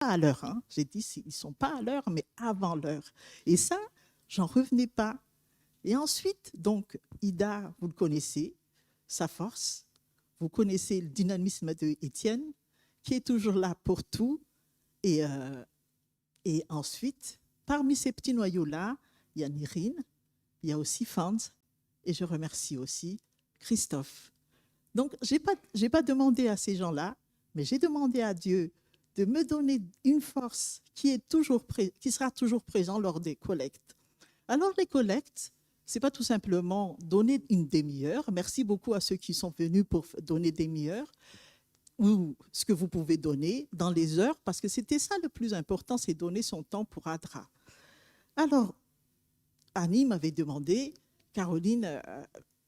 à l'heure. Hein. J'ai dit, ils ne sont pas à l'heure, mais avant l'heure. Et ça, j'en revenais pas. Et ensuite, donc, Ida, vous le connaissez, sa force. Vous connaissez le dynamisme de Étienne, qui est toujours là pour tout. Et, euh, et ensuite, parmi ces petits noyaux-là, il y a Nirine, il y a aussi Franz, et je remercie aussi Christophe. Donc, j'ai pas demandé à ces gens-là, mais j'ai demandé à Dieu de me donner une force qui sera toujours présente lors des collectes. Alors, les collectes, c'est pas tout simplement donner une demi-heure. Merci beaucoup à ceux qui sont venus pour donner des demi-heures ou ce que vous pouvez donner dans les heures, parce que c'était ça le plus important, c'est donner son temps pour Adra. Alors, Annie m'avait demandé, Caroline,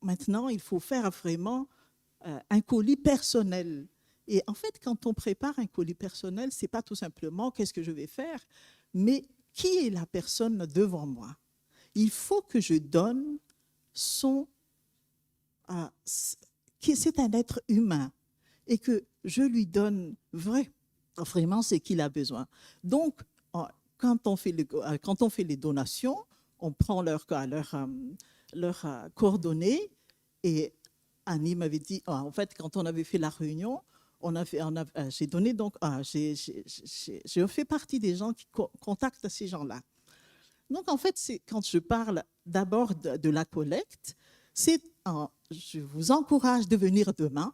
maintenant, il faut faire vraiment un colis personnel. Et en fait, quand on prépare un colis personnel, c'est pas tout simplement qu'est-ce que je vais faire, mais qui est la personne devant moi. Il faut que je donne son... c'est un être humain et que je lui donne vraiment ce qu'il a besoin. Donc, quand on fait les donations, on prend leurs coordonnées et Annie m'avait dit, en fait, quand on avait fait la réunion, j'ai donné donc, j'ai fait partie des gens qui contactent ces gens-là. Donc, en fait, quand je parle d'abord de la collecte, je vous encourage de venir demain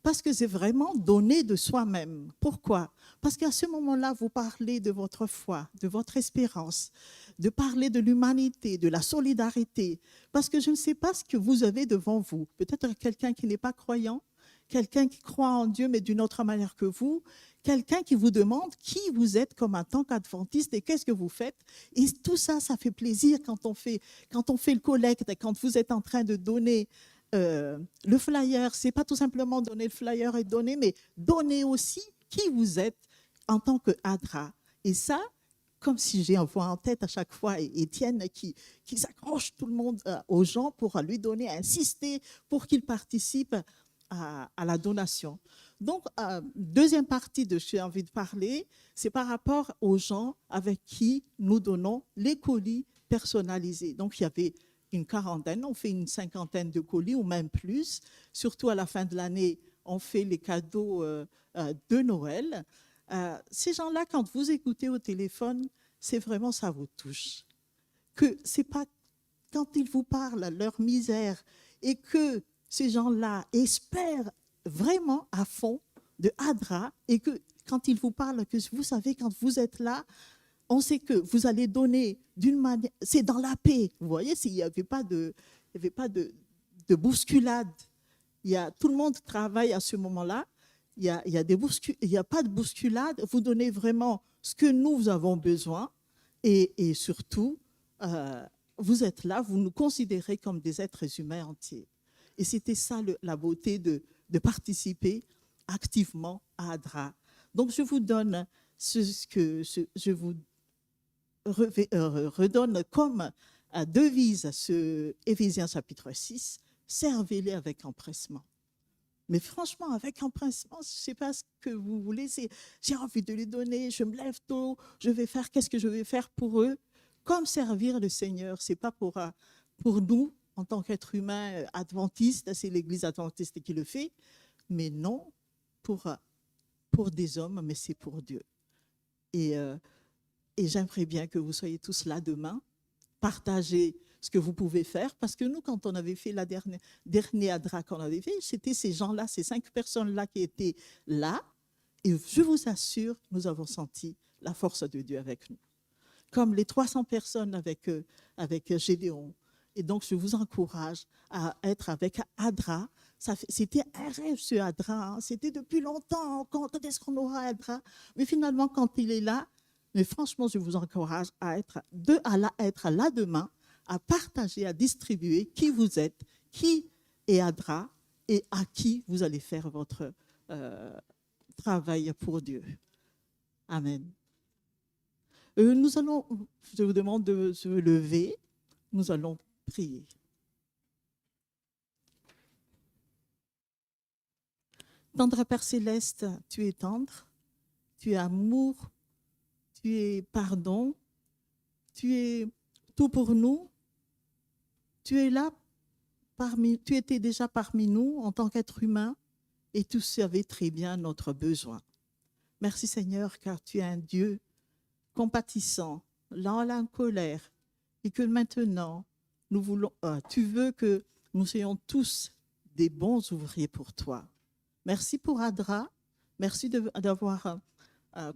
parce que c'est vraiment donner de soi-même. Pourquoi? Parce qu'à ce moment-là, vous parlez de votre foi, de votre espérance, de parler de l'humanité, de la solidarité. Parce que je ne sais pas ce que vous avez devant vous. Peut-être quelqu'un qui n'est pas croyant, quelqu'un qui croit en Dieu, mais d'une autre manière que vous, quelqu'un qui vous demande qui vous êtes comme en tant qu'adventiste et qu'est-ce que vous faites. Et tout ça, ça fait plaisir quand on fait le collecte, quand vous êtes en train de donner le flyer. C'est pas tout simplement donner le flyer et donner, mais donner aussi qui vous êtes en tant qu'Adra. Et ça, comme si j'ai envoie en tête à chaque fois Étienne qui s'accroche tout le monde aux gens pour lui donner, insister pour qu'ils participent à la donation. Donc, deuxième partie de ce que j'ai envie de parler, c'est par rapport aux gens avec qui nous donnons les colis personnalisés. Donc, il y avait une quarantaine, on fait une cinquantaine de colis ou même plus. Surtout à la fin de l'année, on fait les cadeaux de Noël. Ces gens-là, quand vous écoutez au téléphone, c'est vraiment ça vous touche. Que c'est pas quand ils vous parlent leur misère et que ces gens-là espèrent vraiment à fond de Adra et que quand ils vous parlent, que vous savez, quand vous êtes là, on sait que vous allez donner d'une manière, c'est dans la paix. Vous voyez, s'il n'y avait pas de bousculade, tout le monde travaille à ce moment-là. Il y a pas de bousculade. Vous donnez vraiment ce que nous avons besoin et surtout, vous êtes là, vous nous considérez comme des êtres humains entiers. Et c'était ça la beauté de participer activement à ADRA. Donc, je vous donne je vous redonne comme devise ce Éphésiens chapitre 6, servez-les avec empressement. Mais franchement, avec empressement, je ne sais pas ce que vous voulez, j'ai envie de les donner, je me lève tôt, qu'est-ce que je vais faire pour eux? Comme servir le Seigneur, ce n'est pas pour nous, en tant qu'être humain adventiste, c'est l'Église adventiste qui le fait, mais non pour des hommes, mais c'est pour Dieu. Et, euh, et j'aimerais bien que vous soyez tous là demain, partager ce que vous pouvez faire, parce que nous, quand on avait fait la dernière ADRA qu'on avait fait, c'était ces gens-là, ces 5 personnes-là qui étaient là, et je vous assure, nous avons senti la force de Dieu avec nous. Comme les 300 personnes avec Gédéon. Et donc, je vous encourage à être avec ADRA. C'était un rêve, ce ADRA. Hein. C'était depuis longtemps. Quand est-ce qu'on aura ADRA? Mais finalement, quand il est là, mais franchement, je vous encourage à être là demain, à partager, à distribuer qui vous êtes, qui est ADRA et à qui vous allez faire votre travail pour Dieu. Amen. Je vous demande de se lever, nous allons prier. Tendre Père Céleste, tu es tendre, tu es amour, tu es pardon, tu es tout pour nous. Tu es là, tu étais déjà parmi nous en tant qu'être humain et tu savais très bien notre besoin. Merci Seigneur, car tu es un Dieu compatissant, lent à la colère, et que maintenant, tu veux que nous soyons tous des bons ouvriers pour toi. Merci pour Adra, merci d'avoir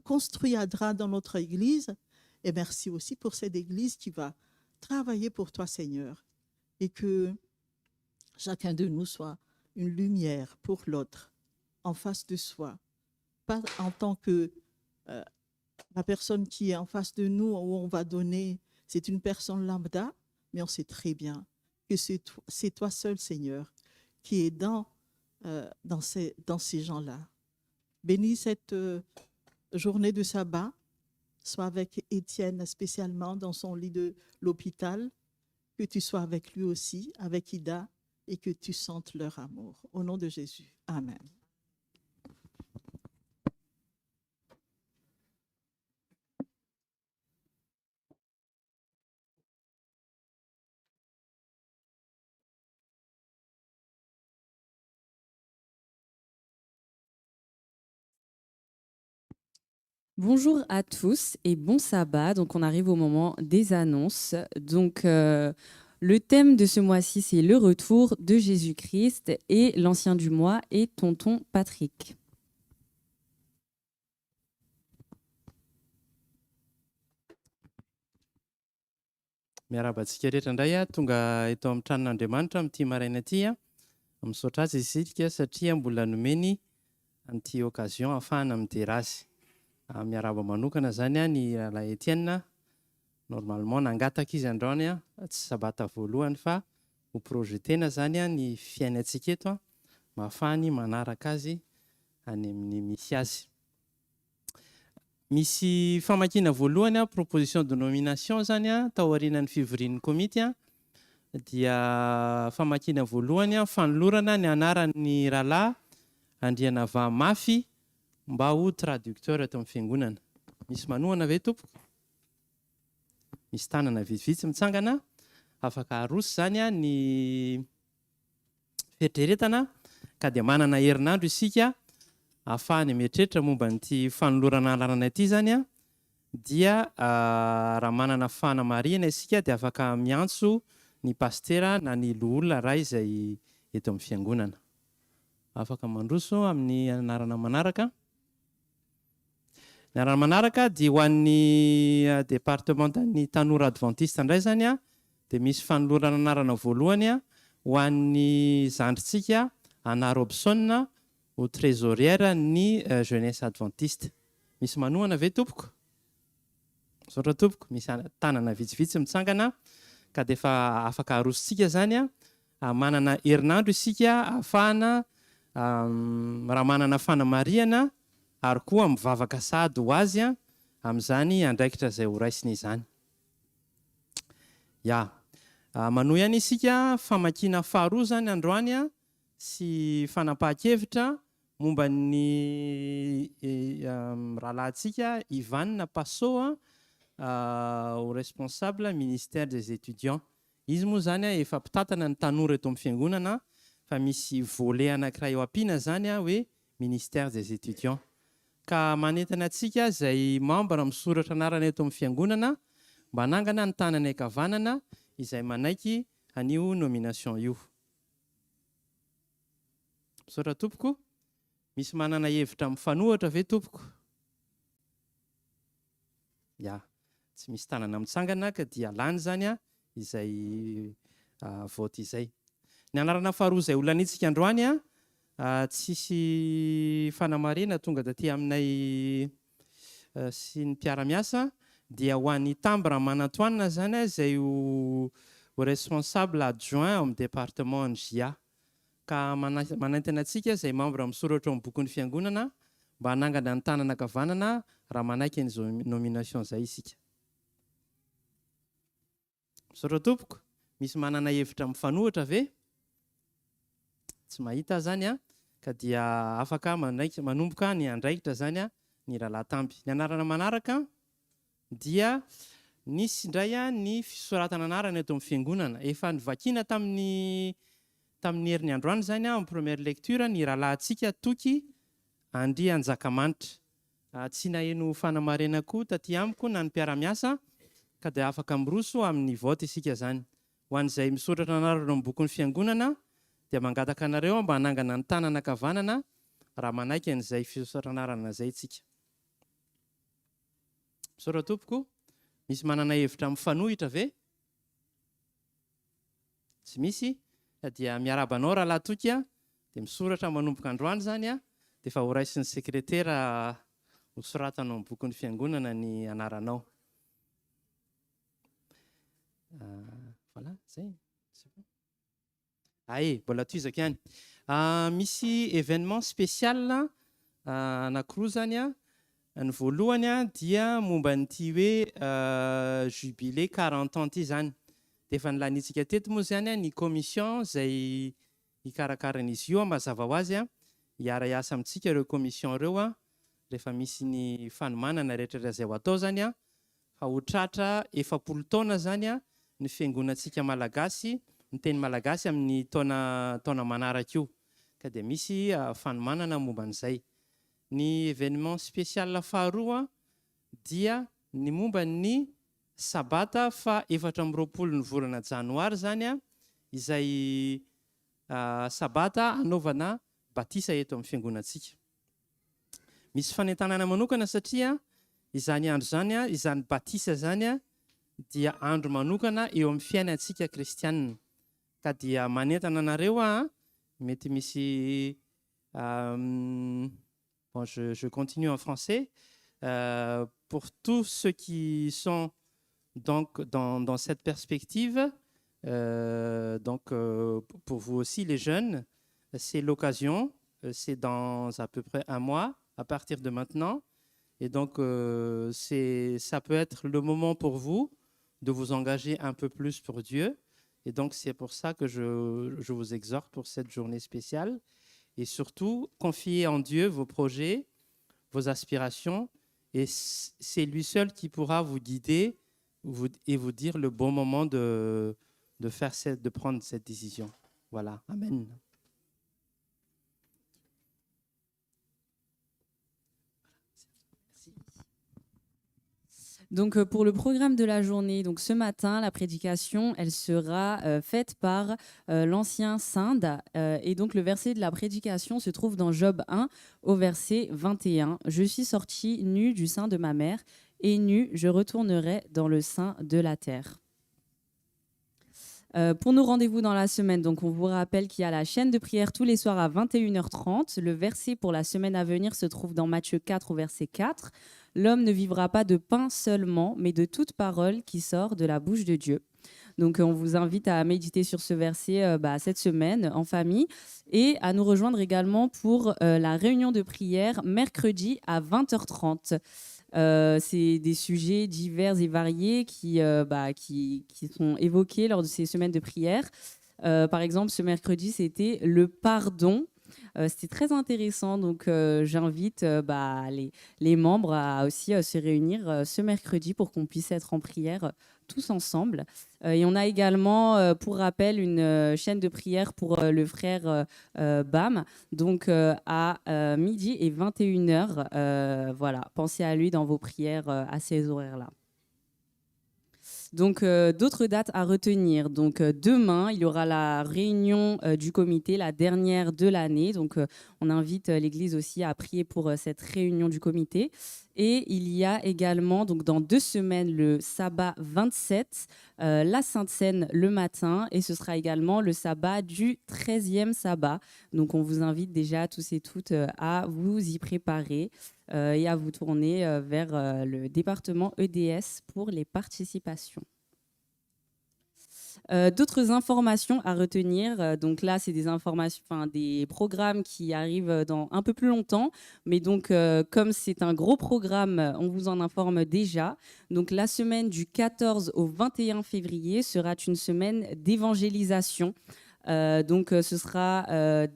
construit Adra dans notre Église, et merci aussi pour cette Église qui va travailler pour toi, Seigneur, et que chacun de nous soit une lumière pour l'autre, en face de soi, pas en tant que la personne qui est en face de nous, où on va donner, c'est une personne lambda, mais on sait très bien que c'est toi seul, Seigneur, qui est dans ces gens-là. Bénis cette journée de sabbat, sois avec Étienne spécialement dans son lit de l'hôpital, que tu sois avec lui aussi, avec Ida, et que tu sentes leur amour. Au nom de Jésus. Amen. Bonjour à tous et bon sabbat. Donc, on arrive au moment des annonces. Donc, le thème de ce mois-ci, c'est le retour de Jésus-Christ et l'ancien du mois est tonton Patrick. Miarabantsika rehetra indray tonga eto amin'ny tranon'Andriamanitra amin'ity maraina ity misaotra azy isika satria mbola nomeny an'ity occasion ahafahana midera azy. Miaraba manokana zany ny Lahy Etienne, normalement nangataka izy androany tsy sabata voalohany fa ho projetena zany ny fiainantsika eto mahafahany manaraka azy any amin'ny misy azy. Misy famakiana voalohany proposition de nomination zany tao aorianan'ny fivorian'ny komity dia famakiana voalohany fanolorana ny anaran'ny rahalahy Andrianava Mafy mba ho traducteur eto amin'ny fiangonana. Misy manohana ve tompoko? Misy tanana vitsivitsy mitsangana, afaka aroso zany ny fieritreretana ka dia manana herinandro isika ahafahany mieritreritra momba n'ity fanolorana anaranay ity zany dia raha manana fanamarihana isika dia afaka miantso ny pastera na ny loholona raha izay eto amin'ny fiangonana. Afaka mandroso amin'ny anarana manaraka. Ny anarana manaraka dia ho an'ny départementan'ny tanora adventiste indray zany dia misy fanolorana anarana voalohany ho an'ny zandritsika Anna Robson au trésorière ny jeunesse adventiste. Misy manohana ve tompoko? Misaotra tompoko, misy tanana vitsivitsy mitsangana ka dia efa afaka arosontsika zany manana herinandro isika ahafahana raha manana fanamarihana ary koa mivavaka sady ho azy amin'izany andraikitra izay ho raisiny izany. Manohy ihany isika famakiana faharoa zany androany sy fanapahan-kevitra momba ny rahalahintsika Ivan Passo au responsable ministère des étudiants. Izy moa zany efa mpitatana ny tanora eto amin'ny fiangonana fa misy volet anankiray eo ampiana zany hoe ministère des étudiants. Ka manentana antsika izay membre misoratra anarana eto amin'ny fiangonana mba hanangana ny tanany ankavanana izay manaiky an'io nomination io. Misaotra tompoko, misy manana hevitra mifanohitra ve tompoko? Tsy misy tanana mitsangana ka dia lany zany izay vote izay. Ny anarana faharoa izay holanitsika androany tsisy fanamarena tonga daty aminay sy ny mpiara-miasa dia ho an'ny Tambre Manantoanina zany izay ho responsable adjoint amin'ny département NJA. Ka manentana antsika izay membre misoratra amin'ny bokin'ny fiangonana mba hanangana ny tanana ankavanana raha manaiky ny nomination izay isika. Misaotra tompoko, misy manana hevitra mifanohitra ve? Tsy mahita zany ka dia afaka manomboka ny andraikitra zany ny rahalahy-tamby. Ny anarana manaraka dia nisy indray ny fisoratana anarana eto amin'ny fiangonana. Efa nivakiana tamin'ny herin'ny androany zany amin'ny première lecture ny rahalahintsika Toky Andry Anjakamanitra. Tsy naheno fanamarena koa taty amiko na ny mpiara-miasa ka dia afaka miroso amin'ny vote isika zany. Ho an'izay misoratra anarana amin'ny bokin'ny fiangonana dia mangataka anareo mba hanangana ny tanana ankavanana raha manaiky an'izay fisoratra anarana izay isika. Misaotra tompoko, misy manana hevitra mifanohitra ve? Tsy misy? Dia miarabanao rahalahy Toky dia misoratra manomboka androany zany dia efa horaisin'ny sekretera ho soratanao amin'ny bokin'ny fiangonana ny anaranao. Voilà, zay. Mbola toizako ihany. Misy événement spécial anankiroa zany. Ny voalohany dia momba n'ity hoe jubilé 40 ans ity zany. Dia efa nilanitsika teto moa zany ny commission izay hikarakarana izy io mazava ho azy hiara-iasa amintsika ireo commission ireo rehefa misy ny fanomanana rehetra izay ho atao zany fa ho tratra 100 taona zany ny fiangonantsika malagasy, ny teny malagasy amin'ny taona manaraka io. Ka dia misy fanomanana momba an'izay. Ny événement spécial faharoa dia ny momba ny sabata fa 24 ny volana janoary zany izay sabata anaovana batisa eto amin'ny fiangonantsika. Misy fanentanana manokana satria izany andro zany izany batisa zany dia andro manokana eo amin'ny fiainantsika kristianina. Ka dia manentana anareo mety misy bon, je continue en français. Pour tous ceux qui sont donc dans cette perspective, pour vous aussi les jeunes, c'est l'occasion, c'est dans à peu près un mois à partir de maintenant. Et donc ça peut être le moment pour vous de vous engager un peu plus pour Dieu. Et donc c'est pour ça que je vous exhorte pour cette journée spéciale. Et surtout, confiez en Dieu vos projets, vos aspirations. Et c'est lui seul qui pourra vous guider et vous dire le bon moment de prendre cette décision. Voilà. Amen. Donc pour le programme de la journée, donc ce matin, la prédication, elle sera faite par l'ancien Sinde. Et donc le verset de la prédication se trouve dans Job 1 au verset 21. « Je suis sorti nu du sein de ma mère, et nu je retournerai dans le sein de la terre. » Pour nos rendez-vous dans la semaine, donc on vous rappelle qu'il y a la chaîne de prière tous les soirs à 21h30. Le verset pour la semaine à venir se trouve dans Matthieu 4 au verset 4. L'homme ne vivra pas de pain seulement, mais de toute parole qui sort de la bouche de Dieu. Donc on vous invite à méditer sur ce verset cette semaine en famille et à nous rejoindre également pour la réunion de prière mercredi à 20h30. C'est des sujets divers et variés qui sont évoqués lors de ces semaines de prière. Par exemple, ce mercredi, c'était le pardon. C'était très intéressant, donc j'invite les membres à aussi se réunir ce mercredi pour qu'on puisse être en prière tous ensemble. Et on a également, pour rappel, une chaîne de prière pour le frère Bam, donc à midi et 21h. Voilà, pensez à lui dans vos prières à ces horaires-là. Donc, d'autres dates à retenir. Donc, demain, il y aura la réunion du comité, la dernière de l'année. Donc, on invite l'Église aussi à prier pour cette réunion du comité. Et il y a également, donc dans 2 semaines, le sabbat 27, la Sainte Seine le matin. Et ce sera également le sabbat du 13e sabbat. Donc, on vous invite déjà tous et toutes à vous y préparer et à vous tourner vers le département EDS pour les participations. D'autres informations à retenir. Donc là, c'est des informations, des programmes qui arrivent dans un peu plus longtemps. Mais donc, comme c'est un gros programme, on vous en informe déjà. Donc, la semaine du 14 au 21 février sera une semaine d'évangélisation. Donc, ce sera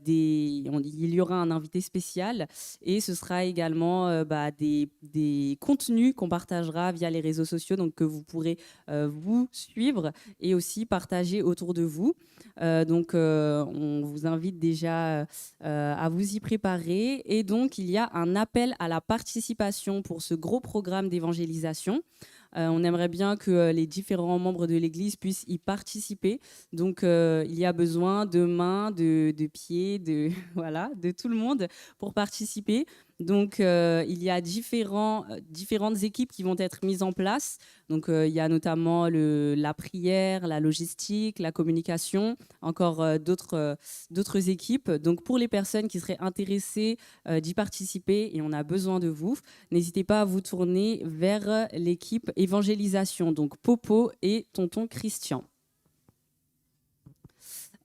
il y aura un invité spécial et ce sera également des contenus qu'on partagera via les réseaux sociaux, donc que vous pourrez vous suivre et aussi partager autour de vous. On vous invite déjà à vous y préparer. Et donc, il y a un appel à la participation pour ce gros programme d'évangélisation. On aimerait bien que les différents membres de l'Église puissent y participer. Donc, il y a besoin de mains, de pieds, voilà, de tout le monde pour participer. Donc, il y a différentes équipes qui vont être mises en place. Donc, il y a notamment la prière, la logistique, la communication, encore d'autres équipes. Donc, pour les personnes qui seraient intéressées d'y participer, et on a besoin de vous, n'hésitez pas à vous tourner vers l'équipe évangélisation, donc Popo et Tonton Christian.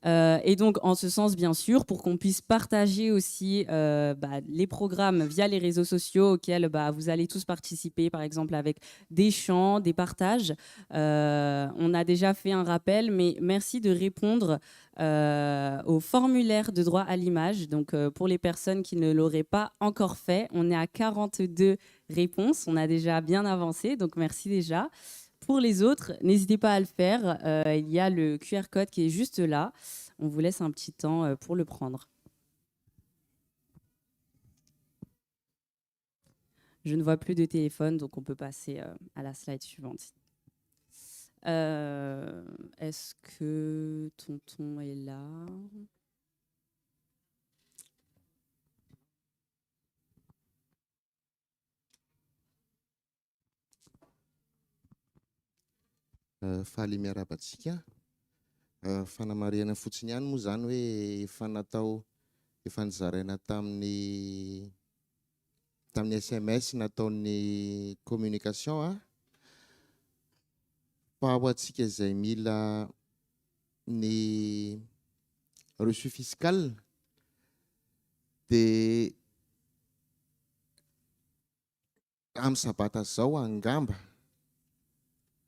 Et donc, en ce sens, bien sûr, pour qu'on puisse partager aussi les programmes via les réseaux sociaux auxquels vous allez tous participer, par exemple avec des chants, des partages. On a déjà fait un rappel, mais merci de répondre au formulaire de droit à l'image. Donc, pour les personnes qui ne l'auraient pas encore fait, on est à 42 réponses. On a déjà bien avancé, donc merci déjà. Pour les autres, n'hésitez pas à le faire. Il y a le QR code qui est juste là. On vous laisse un petit temps pour le prendre. Je ne vois plus de téléphone, donc on peut passer à la slide suivante. Est-ce que Tonton est là ? Faly miarabantsika. Fanamariana fotsiny ihany moa zany hoe efa nizaraina tamin'ny SMS nataon'ny communication fa ho antsika izay mila ny reçu fiscal dia amin'ny sabata zao angamba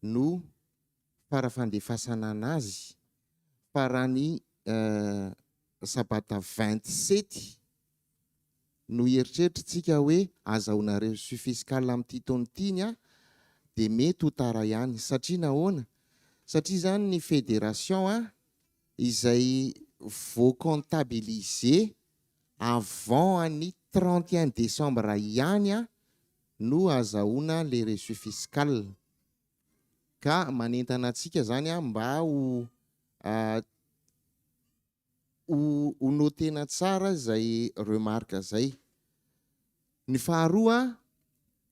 no farafandefasana anazy fa raha ny sabata 27 no eritreritrintsika hoe azahoana reçu fiscal amin'ity taona ity dia mety ho tara ihany. Satria nahoana? Satria zany ny fédération izay voacontabiliser avant ny 31 décembre ihany no azahoana le reçu fiscal. Ka manentana antsika zany mba ho notena tsara zay remarque zay. Ny faharoa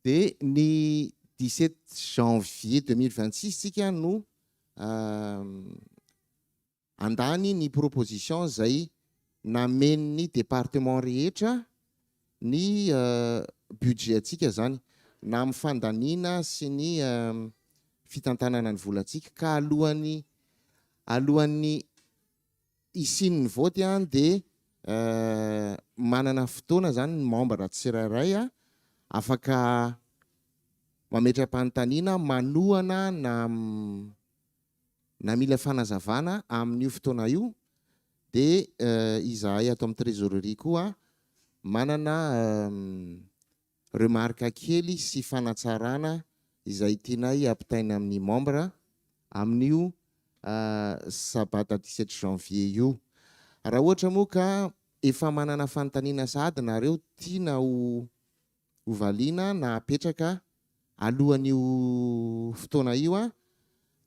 dia ny 17 janvier 2026 tsika no andany ny proposition zay namen'ny département rehetra ny budget atsika zany na amin'ny fandaniana sy ny fitantanana ny volantsika. Ka alohan'ny isin'ny vote dia manana fotoana zany ny membre tsirairay afaka mametra-panontaniana manohana na mila fanazavana amin'io fotoana io. Dia izahay ato amin'ny trésorerie koa manana remarque kely sy fanatsarana izay tianay ampitaina amin'ny membre amin'io sabata 17 janvier io. Raha ohatra moa ka efa manana fanontaniana sahady nareo tiana ho valiana na apetraka alohan'io fotoana io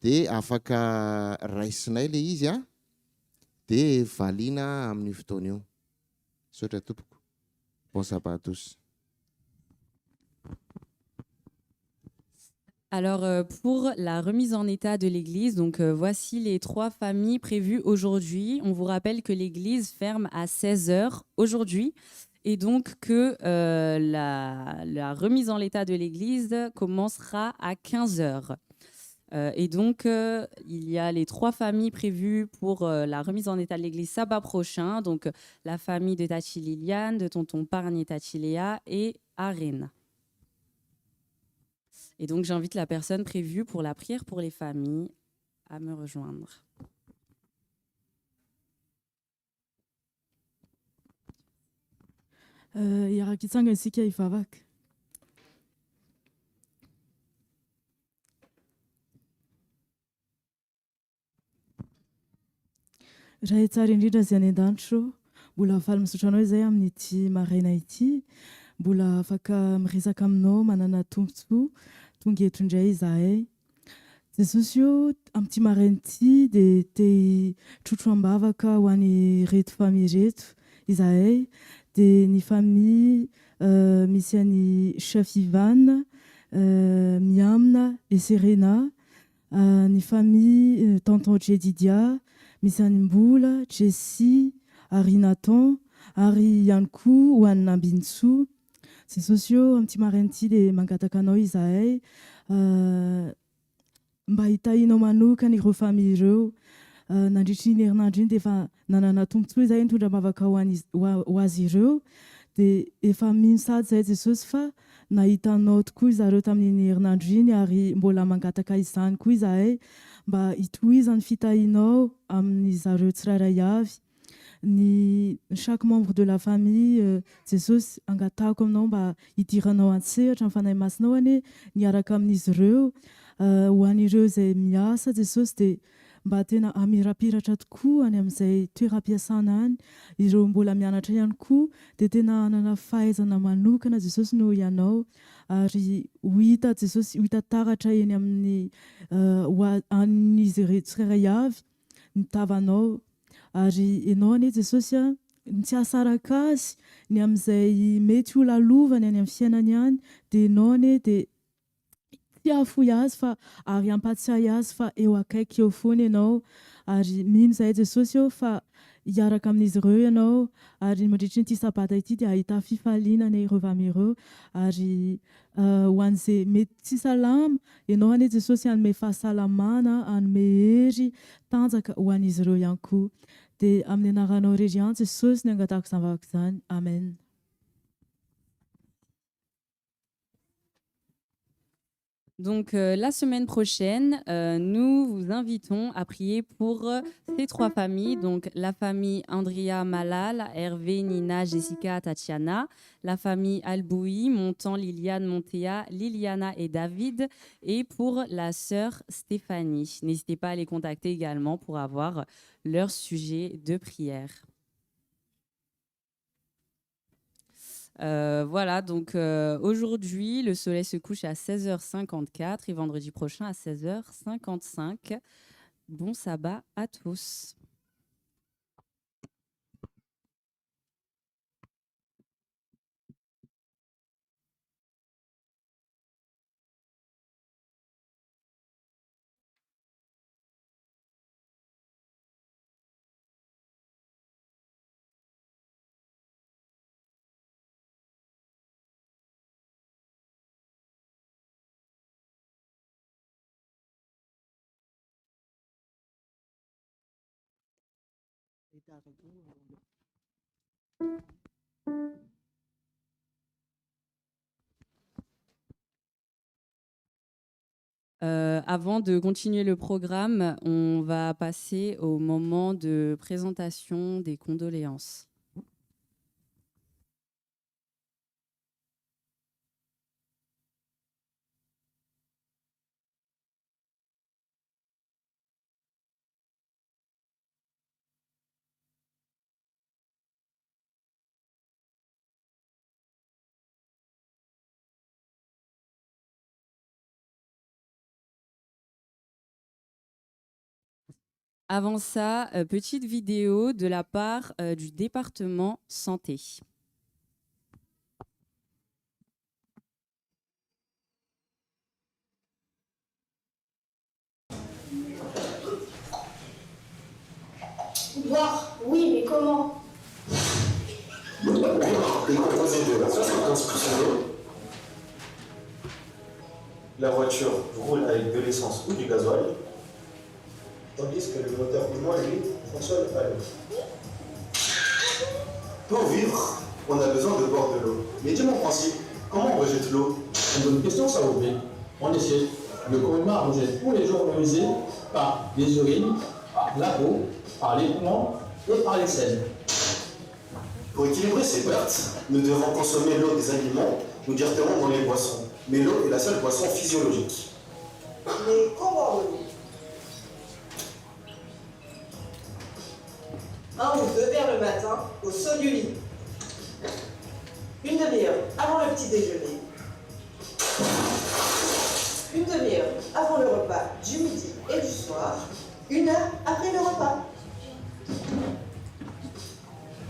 dia afaka raisinay le izy dia valiana amin'ny fotoana io. Sotra tompoko. Bon sabbat à tous. Alors, pour la remise en état de l'église, donc voici les 3 familles prévues aujourd'hui. On vous rappelle que l'église ferme à 16h aujourd'hui et donc que la remise en état de l'église commencera à 15h. Et donc, il y a les 3 familles prévues pour la remise en état de l'église sabbat prochain. Donc, la famille de Tati Liliane, de Tonton Pargne et Tati Léa et Arène. Et donc, j'invite la personne prévue pour la prière pour les familles à me rejoindre. Iaraky-tsanga isika hivavaka. Raha tsara indrindra izay any an-danitro, mbola faly misaotra anao izay amin'ity maraina ity, mbola afaka miresaka aminao, manana tombontsoa tonga eto indray izahay. Jesosy io amin'ity maraina ity dia te trotro ambavaka ho an'ny reto famille reto izahay, dia ny famille misy an'i chef Ivan, Miamna et Serena, ny famille tonton Jedidia, misy an'i Mbola, Jessie, ary Nathan, ary ihany koa ho an'i Nambintsoa. Jesosy io amin'ity maraina ity dia mangataka anao izahay mba hitahinao manokana ireo famille ireo. Nandritra iny herinandro iny dia efa nanana tombontsoa izahay nitondra ambavaka ho azy ireo, dia efa mino sady izahay Jesosy fa nahitanao tokoa zareo tamin'iny herinandro iny, ary mbola mangataka izany koa izahay mba hitohizany fitahinao amin'ny zareo tsirairay avy. Ny chaque membre de la famille, Jesosy angatahako aminao mba hidiranao an-tsehatra amin'ny fanahy masinao anie niaraka amin'izy ireo. Ho an'ireo izay miasa Jesosy dia mba tena hamirapiratra tokoa any amin'izay toeram-piasana any. Ireo mbola mianatra ihany koa dia tena hanana fahaizana manokana Jesosy noho ianao, ary ho hita Jesosy, ho hita taratra eny amin'ny an'izy rehetra tsirairay avy ny tavanao. Ary ianao anie Jesosy tsy hasaraka azy ny amin'izay mety ho lalovany any amin'ny fiainany any, dia ianao anie dia tsy hahafoy azy fa ary hampatsiahy azy fa eo akaiky eo foana ianao. Ary mino izahay Jesosy eo fa hiaraka amin'izy ireo ianao, ary mandritra ity sabata ity dia ahita fifalinana ireo famille ireo. Ary ho an'izay mety tsy salama, ianao anie Jesosy hanome fahasalamana, hanome hery, tanjaka ho an'izy ireo ihany koa. Dia amin'ny anaranao irery ihany Jesosy ny angatahako izany vavaka izany. Amen. Donc la semaine prochaine, nous vous invitons à prier pour ces trois familles. Donc la famille Andrea Malal, Hervé, Nina, Jessica, Tatiana. La famille Alboui, Montan, Liliane, Montea, Liliana et David. Et pour la sœur Stéphanie. N'hésitez pas à les contacter également pour avoir leur sujet de prière. Voilà, donc aujourd'hui, le soleil se couche à 16h54 et vendredi prochain à 16h55. Bon sabbat à tous. Avant de continuer le programme, on va passer au moment de présentation des condoléances. Avant ça, petite vidéo de la part du département santé. Boire, oui, mais comment? Et composé de 75% d'eau. La voiture roule avec de l'essence ou du gasoil. Tandis que le moteur du moins, lui, fonctionne à l'eau. Pour vivre, on a besoin de boire de l'eau. Mais dis-moi, Francis, comment on rejette l'eau? Une bonne question, ça vous plaît. En effet, le corps humain rejette tous les jours usés par les urines, par la peau, par les poumons et par les selles. Pour équilibrer ces pertes, nous devons consommer l'eau des aliments ou directement dans les boissons. Mais l'eau est la seule boisson physiologique. Mais comment l'eau? 1 ou 2 verres le matin au saut du lit. Une demi-heure avant le petit déjeuner. Une demi-heure avant le repas du midi et du soir. 1 heure après le repas.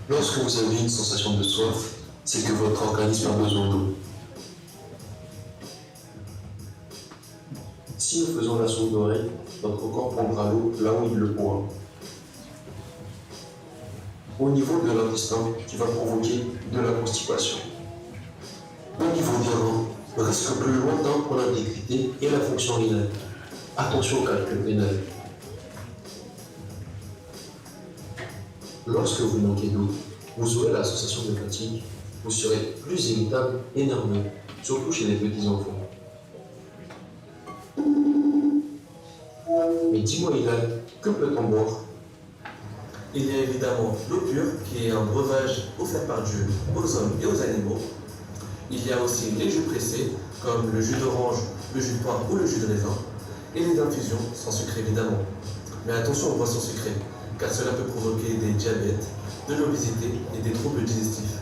Lorsque vous avez une sensation de soif, c'est que votre organisme a besoin d'eau. Si nous faisons la sourde oreille, notre corps prendra l'eau là où il le pourra. Au niveau de l'intestin, qui va provoquer de la constipation. Au niveau des reins, risque plus lointain pour l'intégrité et la fonction rénale. Attention au calcul rénal. Lorsque vous manquez d'eau, vous aurez la sensation de fatigue, vous serez plus irritable et nerveux, surtout chez les petits enfants. Mais dis-moi, Hilal, que peut-on boire? Il y a évidemment l'eau pure, qui est un breuvage offert par Dieu aux hommes et aux animaux. Il y a aussi les jus pressés, comme le jus d'orange, le jus de poire ou le jus de raisin, et les infusions sans sucre évidemment. Mais attention aux boissons sucrées, car cela peut provoquer des diabètes, de l'obésité et des troubles digestifs.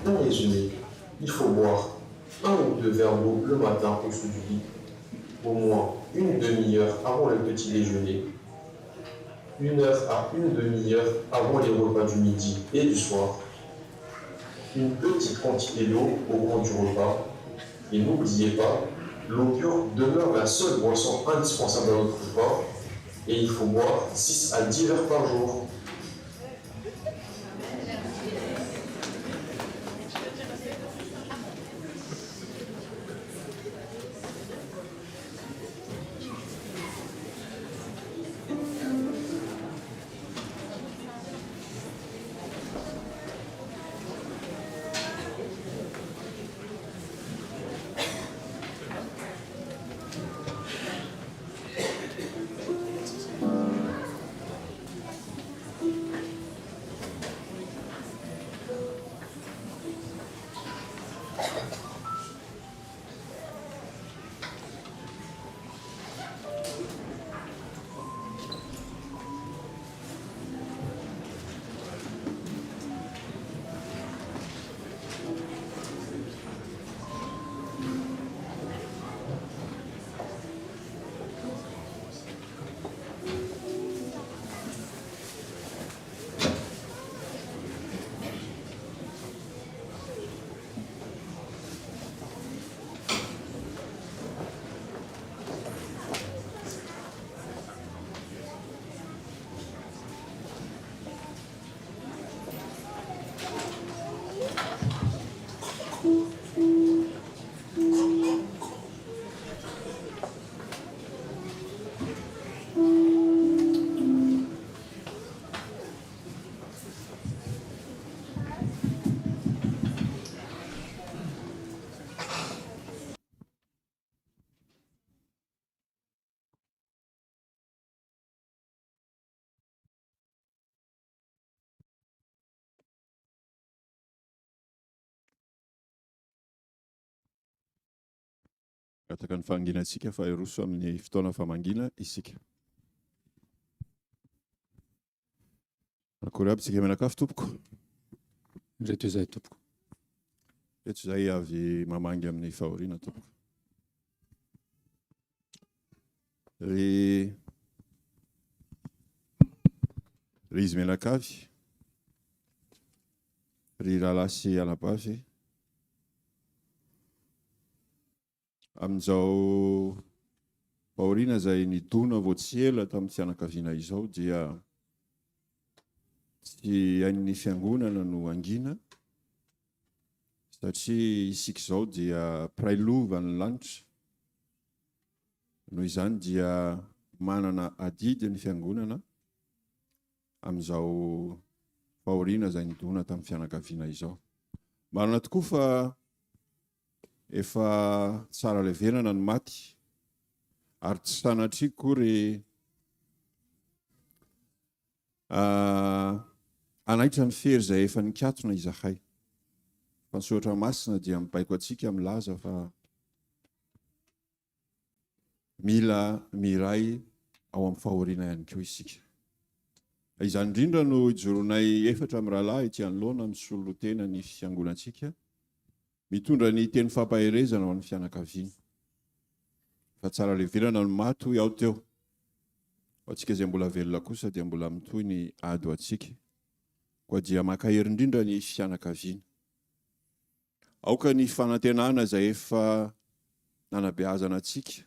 En résumé, il faut boire 1 ou 2 verres d'eau le matin au-dessous du lit, au moins une demi-heure avant le petit déjeuner, 1 heure à une demi-heure avant les repas du midi et du soir, une petite quantité d'eau au cours du repas, et n'oubliez pas, l'eau pure demeure la seule boisson indispensable à notre corps, et il faut boire 6 à 10 verres par jour. Gataka ny fanginantsika fa iroso amin'ny fotoana famangina isika. Akory aby tsika menakafo tompoko. Reto izay tompoko. Reto izay avy mamangy amin'ny fahoriana tompoko. Ry izy menakavy, ry lalahy sy alabavy, amin'izao fahoriana izay nidona vao tsy ela tamin'ny fianakaviana izao dia tsy hain'ny fiangonana no angina satria isika izao dia prailova ny lanitra. Noho izany dia manana adidy ny fiangonana amin'izao fahoriana izay nidona tamin'ny fianakaviana izao. Marina tokoa fa efa tsara levenana ny maty ary tsy sanatriako ry anaitra ny fery izay efa nikatona izahay. Fa ny soratra masina dia mibaiko antsika milaza fa mila miray ao amin'ny fahoriana ihany koa isika. Izany indrindra no ijoronay efatra amin'ny rahalahy ety anoloana misolo tena ny fiangonantsika, mitondra ny teny fampaherezana ho an'ny fianakaviana. Fa tsara leverana no maty hoe ao teo. Ho antsika izay mbola velona kosa dia mbola mitohy ny ady ho antsika. Koa dia makahery indrindra ny fianakaviana. Aoka ny fanantenana izay efa nanabeazana antsika.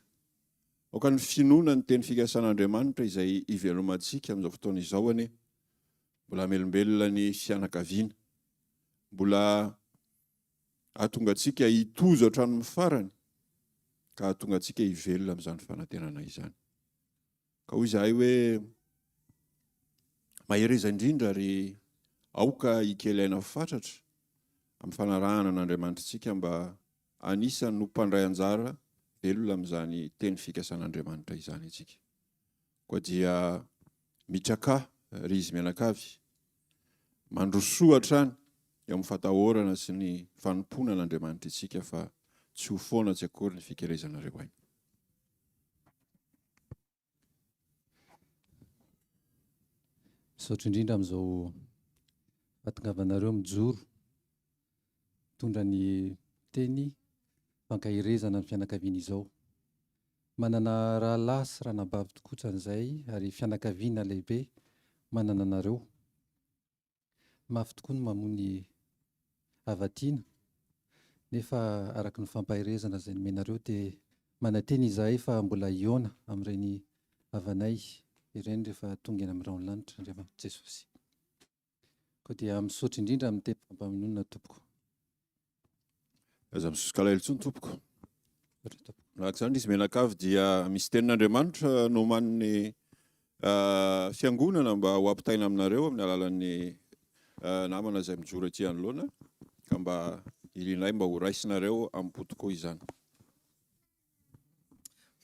Aoka ny finoana ny teny fikasan'Andriamanitra izay ivelomantsika amin'izao fotoana izao anie. Mbola melombelona ny fianakaviana. Mbola ahatonga antsika hitozo hatramin'ny farany. Ka ahatonga antsika hivelona amin'izany fanantenana izany. Ka hoy izahay hoe mahereza indrindra ary aoka hikelaina fatratra amin'ny fanarahana n'Andriamanitrantsika mba anisany no mpandray anjara velona amin'izany teny fikasan'Andriamanitra izany antsika. Koa dia mitraka ry izy mianakavy, mandrosoa hatrany eo amin'ny fatahorana sy ny fanompoana n'Andriamanitra isika fa tsy ho foana tsy akory ny fikerezanareo ainy. Misaotra indrindra amin'izao fahatongavanareo mijoro mitondra ny teny fankahirezana ny fianakaviana izao. Manana rahalahy sy ranabavy tokoatran'izay ary fianakaviana lehibe manana anareo. Mafy tokoa ny mamono havatiana nefa araka ny fampahirezana izay nomenareo dia mananteny izahay fa mbola hiona amin'ireny havanay ireny rehefa tonga eny amin'irao ny lanitra Andriamanitra Jesosy. Koa dia misaotra indrindra amin'ny teny fampaminonana tompoko. Aza misoska alahelo intsony tompoko. Araka izany izy mianakavy dia misy tenin'Andriamanitra no man'ny fiangonana mba ho ampitaina aminareo amin'ny alalan'ny namana izay mijoro etỳ anoloana ka mba ilinay mba ho raisinareo amin'ny potoko izany.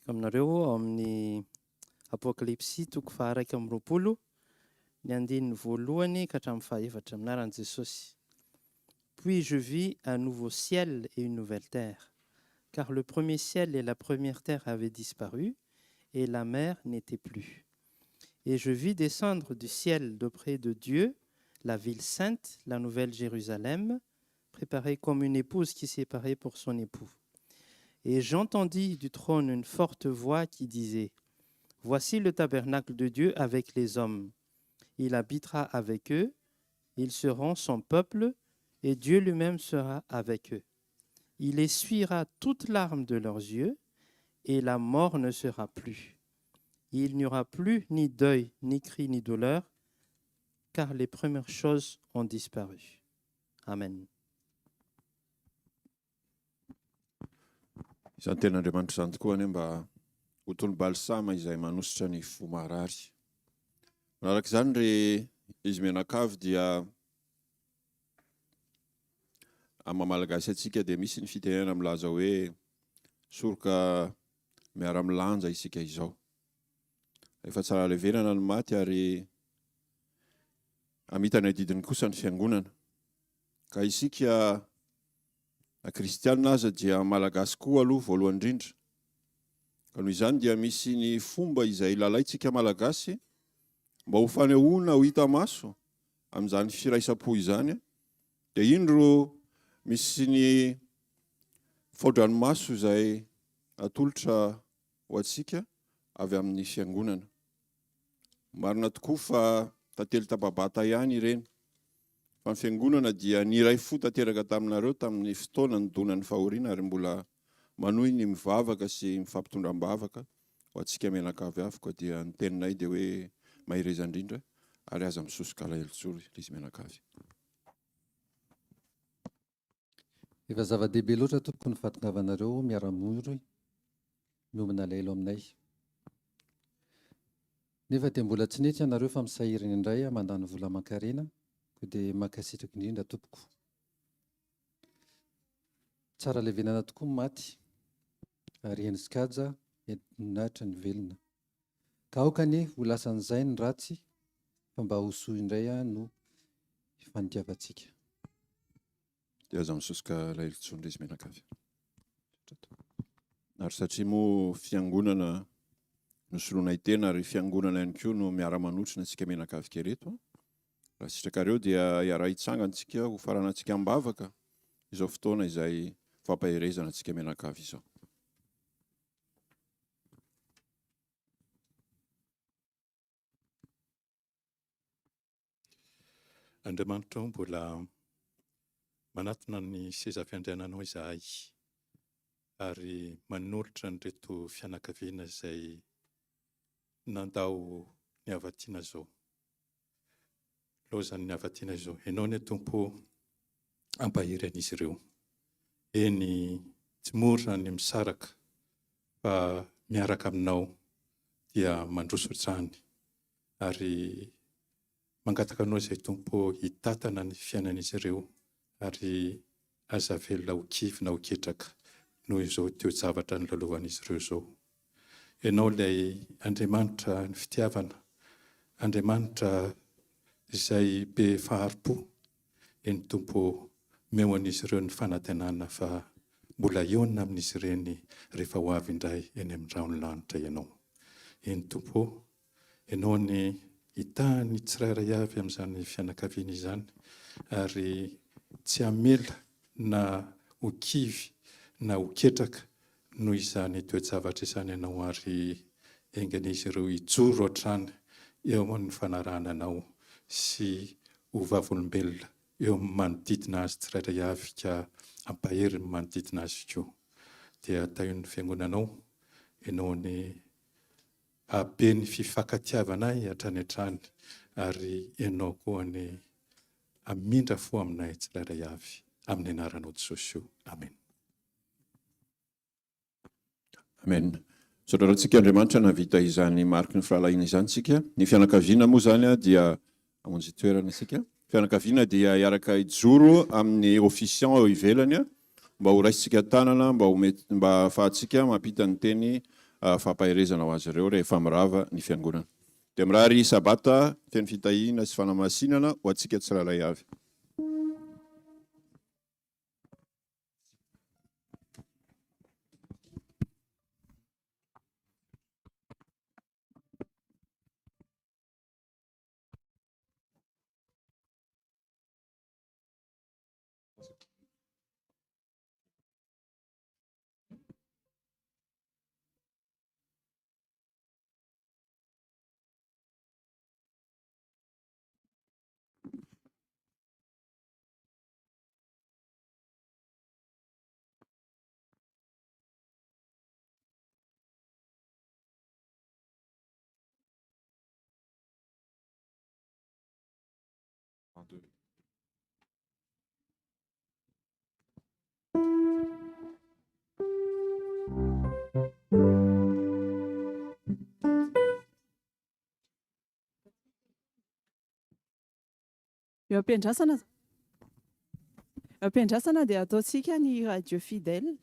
Aminareo ao amin'ny Apokalipsy toko faha 1:20 ny andininy voalohany ka hatramin'ny fahaefatra amin'ny anaran'i Jesosy. Puis je vis un nouveau ciel et une nouvelle terre, car le premier ciel et la première terre avaient disparu, et la mer n'était plus. Et je vis descendre du ciel d'auprès de Dieu la ville sainte, la nouvelle Jérusalem, préparée comme une épouse qui s'est parée pour son époux. Et j'entendis du trône une forte voix qui disait: Voici le tabernacle de Dieu avec les hommes. Il habitera avec eux, ils seront son peuple, et Dieu lui-même sera avec eux. Il essuiera toute larme de leurs yeux, et la mort ne sera plus. Il n'y aura plus ni deuil, ni cri, ni douleur, car les premières choses ont disparu. Amen. Izany ten'Andriamanitra izany tokoa anie mba ho toy ny balsama izay manositra ny fo marary. Manaraka izany ry izy mianakavy dia amin'ny Malagasy antsika dia misy ny fitenena milaza hoe soroka miara-milanja isika izao. Efa tsara leverana ny maty ary amitany adidiny kosa ny fiangonana. Ka isika kristianina aza dia Malagasy koa aloha voalohany indrindra. Ka noho izany dia misy ny fomba izay lalaitsika Malagasy mba ho fanehoana ho hita maso amin'izany firaisam-po izany. Dia indro misy ny faodranomaso izay atolotra ho antsika avy amin'ny fiangonana. Marina tokoa fa tantely tababata ihany ireny. Fa ny fiangonana dia ny iray fo tanteraka taminareo tamin'ny fotoana ny donan'ny fahoriana ary mbola manohy ny mivavaka sy mifampitondram-bavaka ho antsika mianakavy avy. Koa dia ny teninay dia hoe mahireza indrindra ary aza misosoka alahelo tsoro izy mianakavy. Efa zava-dehibe loatra tompoko ny fahatongavanareo miara-mory miomana alahelo aminay. Nefa dia mbola tsy nety ianareo fa misahirana indray mandany vola aman-karena. Koa dia mankasitraka indrindra tompoko. Tsara levenana tokoa ny maty ary hensikajy nahitra ny velona. Ka aoka anie ho lasan'izay ny ratsy fa mba ho soa indray no fanitiavantsika. Dia aza misosoka ilay tsondrizy menakavy. Ary satria moa fiangonana nosoloanay tena ary fiangonana ihany koa no miara-manotrina antsika menakavy kereto. Raha sitrakareo dia iara hitsangantsika ho faranantsika ambavaka izao fotoana izay fampahirezana antsika menakavy izao. Andriamanitra mbola manatona ny seza fiandriananao izahay ary manolotra nyreto fianakaviana izay nandao ny havatiana zao. Lozany ny havatiana izao. Ianao ny Tompo ampahiry an'izy ireo. Eny tsy mora ny misaraka fa miaraka aminao dia mandroso trany ary mangataka anao izay Tompo hitatana ny fiainan'izy ireo ary aza velona ho kivy na ho ketraka noho izao teo zavatra ny lalovan'izy ireo izao. Ianao ilay Andriamanitra ny fitiavana, Andriamanitra izay be faharipo, eny Tompo meo an'izy ireo ny fanantenana fa mbola eona amin'izy ireny rehefa ho avy indray eny amin'ny rano lanitra ianao. Eny Tompo, ianao ny hitahany tsirairay avy amin'izany fianakaviana izany ary tsy hamela na ho kivy na ho ketraka noho izany toe-javatra izany ianao ary engan'izy ireo hijoro hatrany eo amin'ny fanarahana anao sy ho vavolombelona eo amin'ny manodidina azy tsirairay avy ka ampahery ny manodidina azy koa. Dia tahon'ny fiangonanao, ianao ny habe ny fifankatiavanay hatrany hatrany ary ianao koa ny amindra fo aminay tsirairay avy amin'ny anaranao Jesosy. Amen. Amen. Sotrarantsika Andriamanitra navita izany mariky ny fahalahina izany tsika. Ny fianakaviana moa zany dia amonjy toerana isika. Fianakaviana dia iaraka hijoro amin'ny officiant eo ivelany mba ho raisitsika tanana mba ahafahantsika mampita ny teny fampahirezana ho azy ireo rehefa mirava ny fiangonana. Dia mirary sabata teny fitahiana sy fanamasinana ho antsika tsirairay avy. Eo am-piandrasana dia ataontsika ny radio fidèle.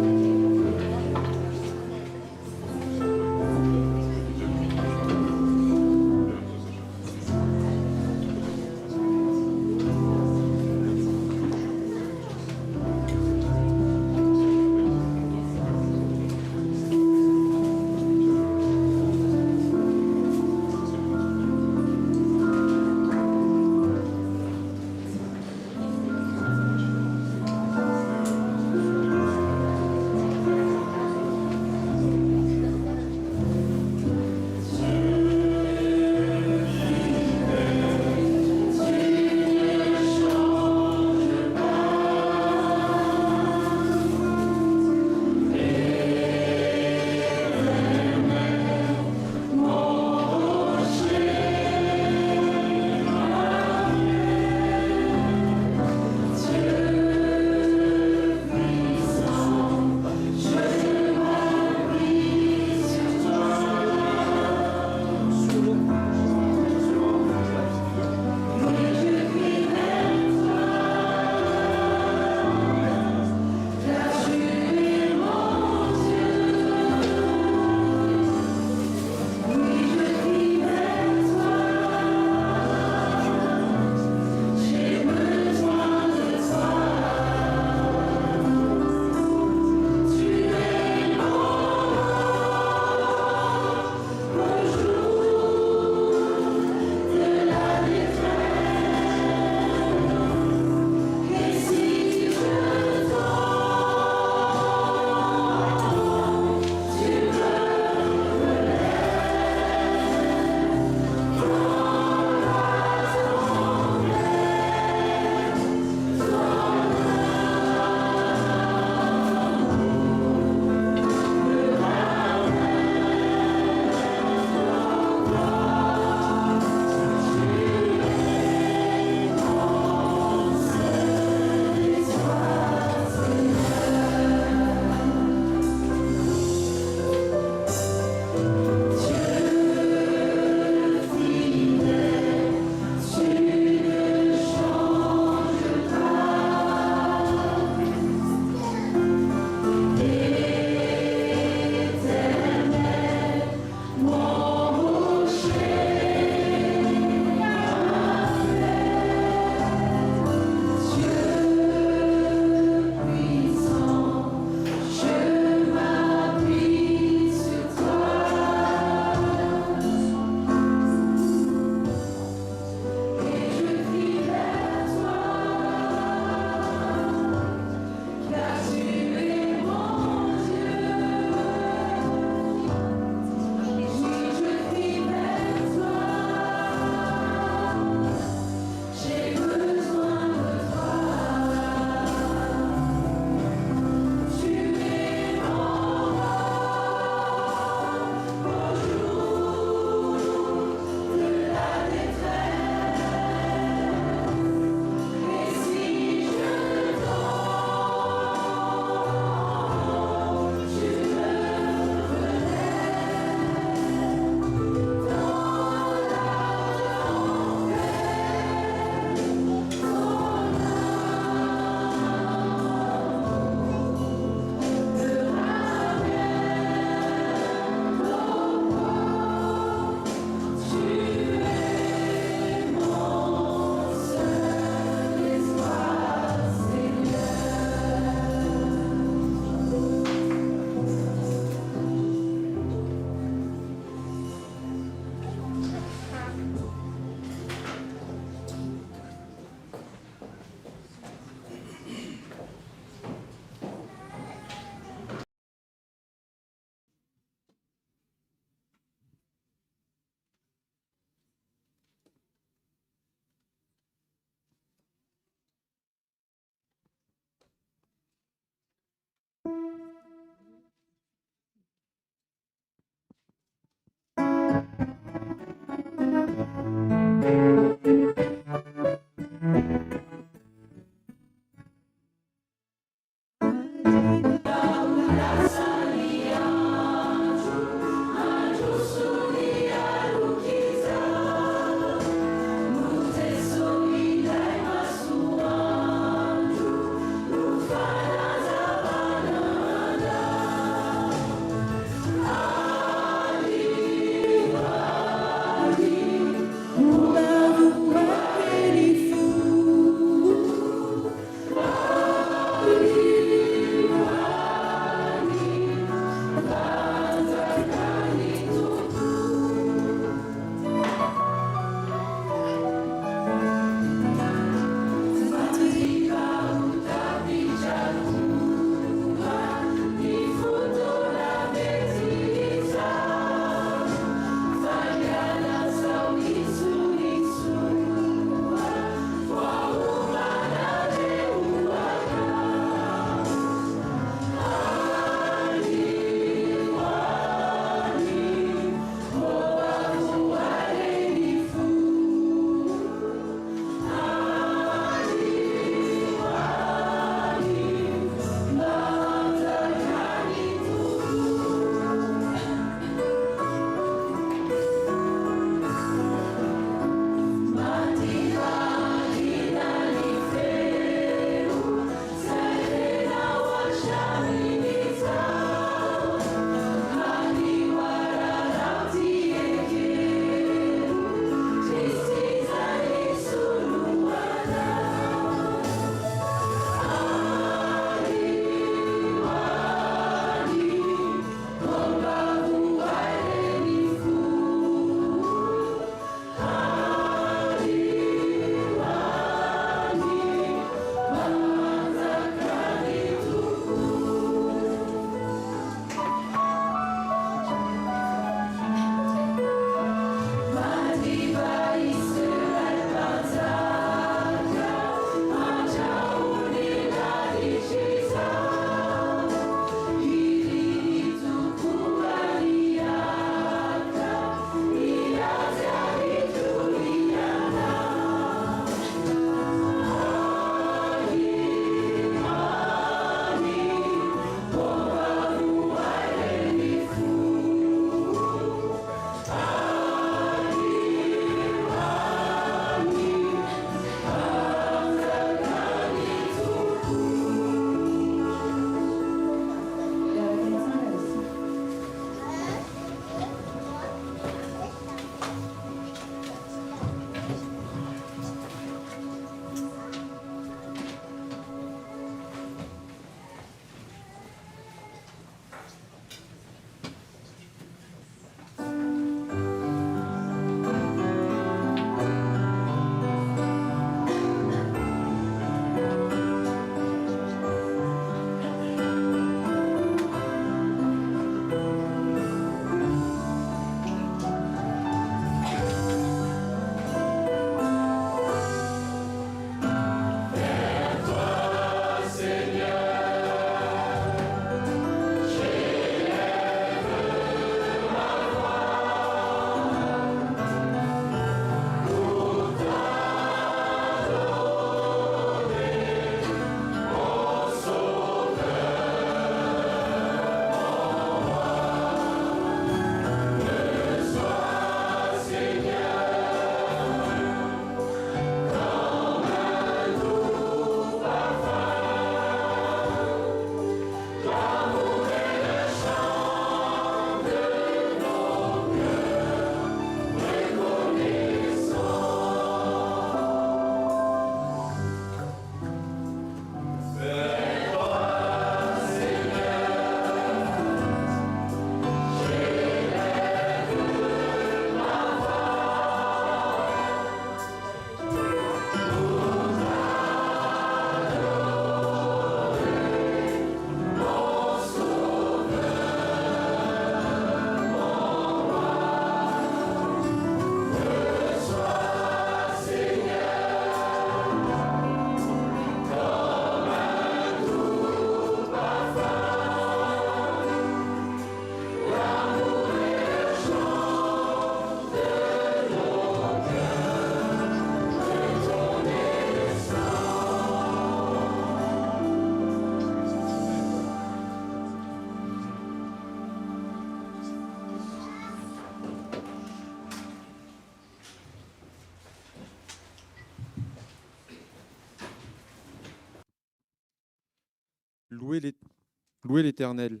Louez l'Éternel,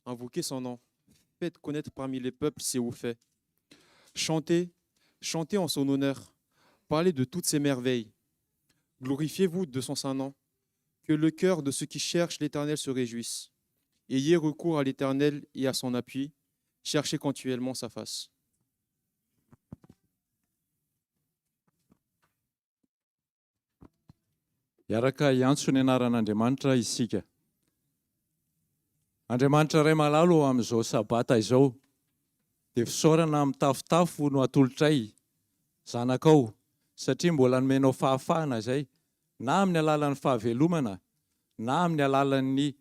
invoquez son nom, faites connaître parmi les peuples ses hauts faits. Chantez, chantez en son honneur, parlez de toutes ses merveilles. Glorifiez-vous de son saint nom, que le cœur de ceux qui cherchent l'Éternel se réjouisse. Ayez recours à l'Éternel et à son appui, cherchez continuellement sa face. Iaraka iantso ny anaran'Andriamanitra isika. Andriamanitra ray malalo amin'izao sabata izao, dia fisaorana amin'ny tafotafo no atolotray zanakao, satria mbola nomenao fahafahana izay, na amin'ny alalan'ny fahavelomana, na amin'ny alalan'ny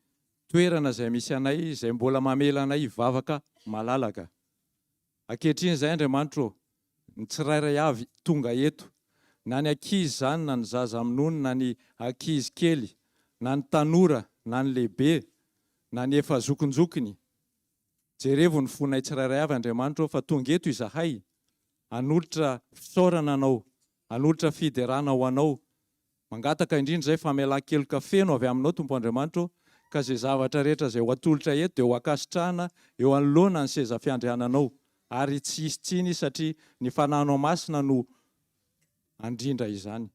toerana izay misy anay, izay mbola mamela anay hivavaka malalaka. Ankehitriny izay Andriamanitra, ny tsirairay avy tonga eto, na ny ankizy zany, na ny zaza amin'ony, na ny ankizy kely, na ny tanora, na ny lehibe, na ny efa zokonjokony. Jerevo ny fonay tsirairay avy Andriamanitra, fa tonga eto izahay, hanolotra fisaorana anao, hanolotra fiderana ho anao. Mangataka indrindra izay famelan-keloka feno avy aminao Tompo Andriamanitra, ka izay zavatra rehetra izay ho atolotra eto dia ho akasitrahana eo anoloana ny seza fiandriananao, ary tsy hisy tsiny satria ny fanahinao masina no andrindra izany.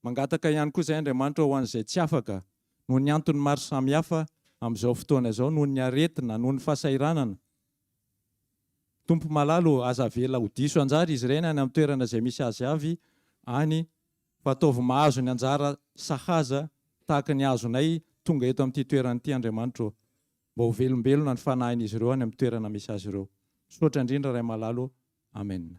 Mangataka ihany koa izay Andriamanitra ho an'izay tsy afaka, noho ny antony maro samihafa amin'izao fotoana izao, noho ny aretina, noho ny fasairanana. Tompo malalo, aza vela ho diso anjara izy ireny any amin'ny toerana izay misy azy avy any, fataovy mahazo ny anjara sahaza tahaka ny azonay tonga eto amin'ity toerana ity Andriamanitra, mba ho velombelona ny fanahin'izy ireo any amin'ny toerana misy azy ireo. Sotra indrindra ray malalo. Amen.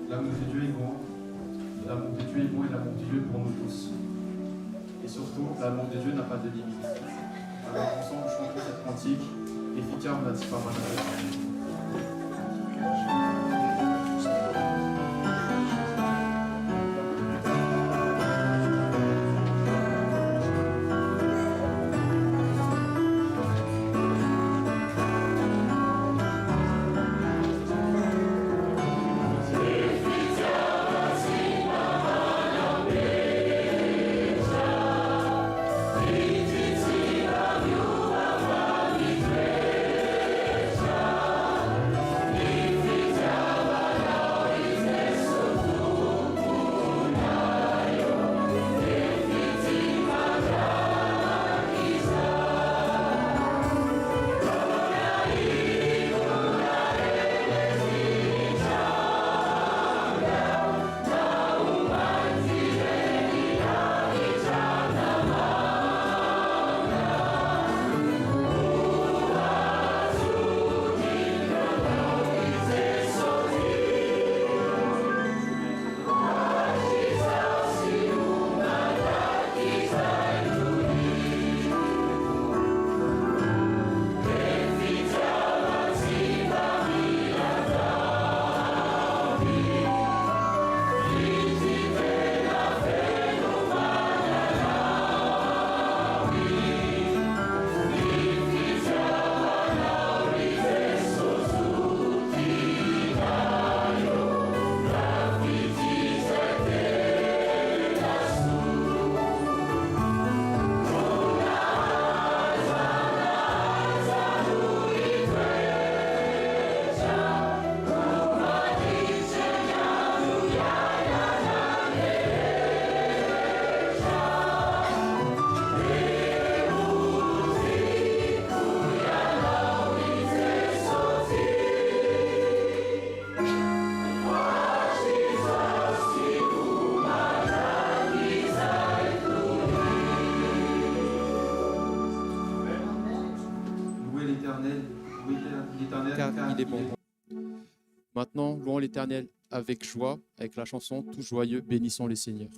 L'amour de Dieu est grand, l'amour de Dieu est bon et l'amour de Dieu pour nous tous. Et surtout, l'amour de Dieu n'a pas de limite. Alors ensemble, chantons cette cantique, efficace on a dit pas mal de car il est bon. Maintenant, louons l'Éternel avec joie, avec la chanson Tout joyeux, bénissons le Seigneur.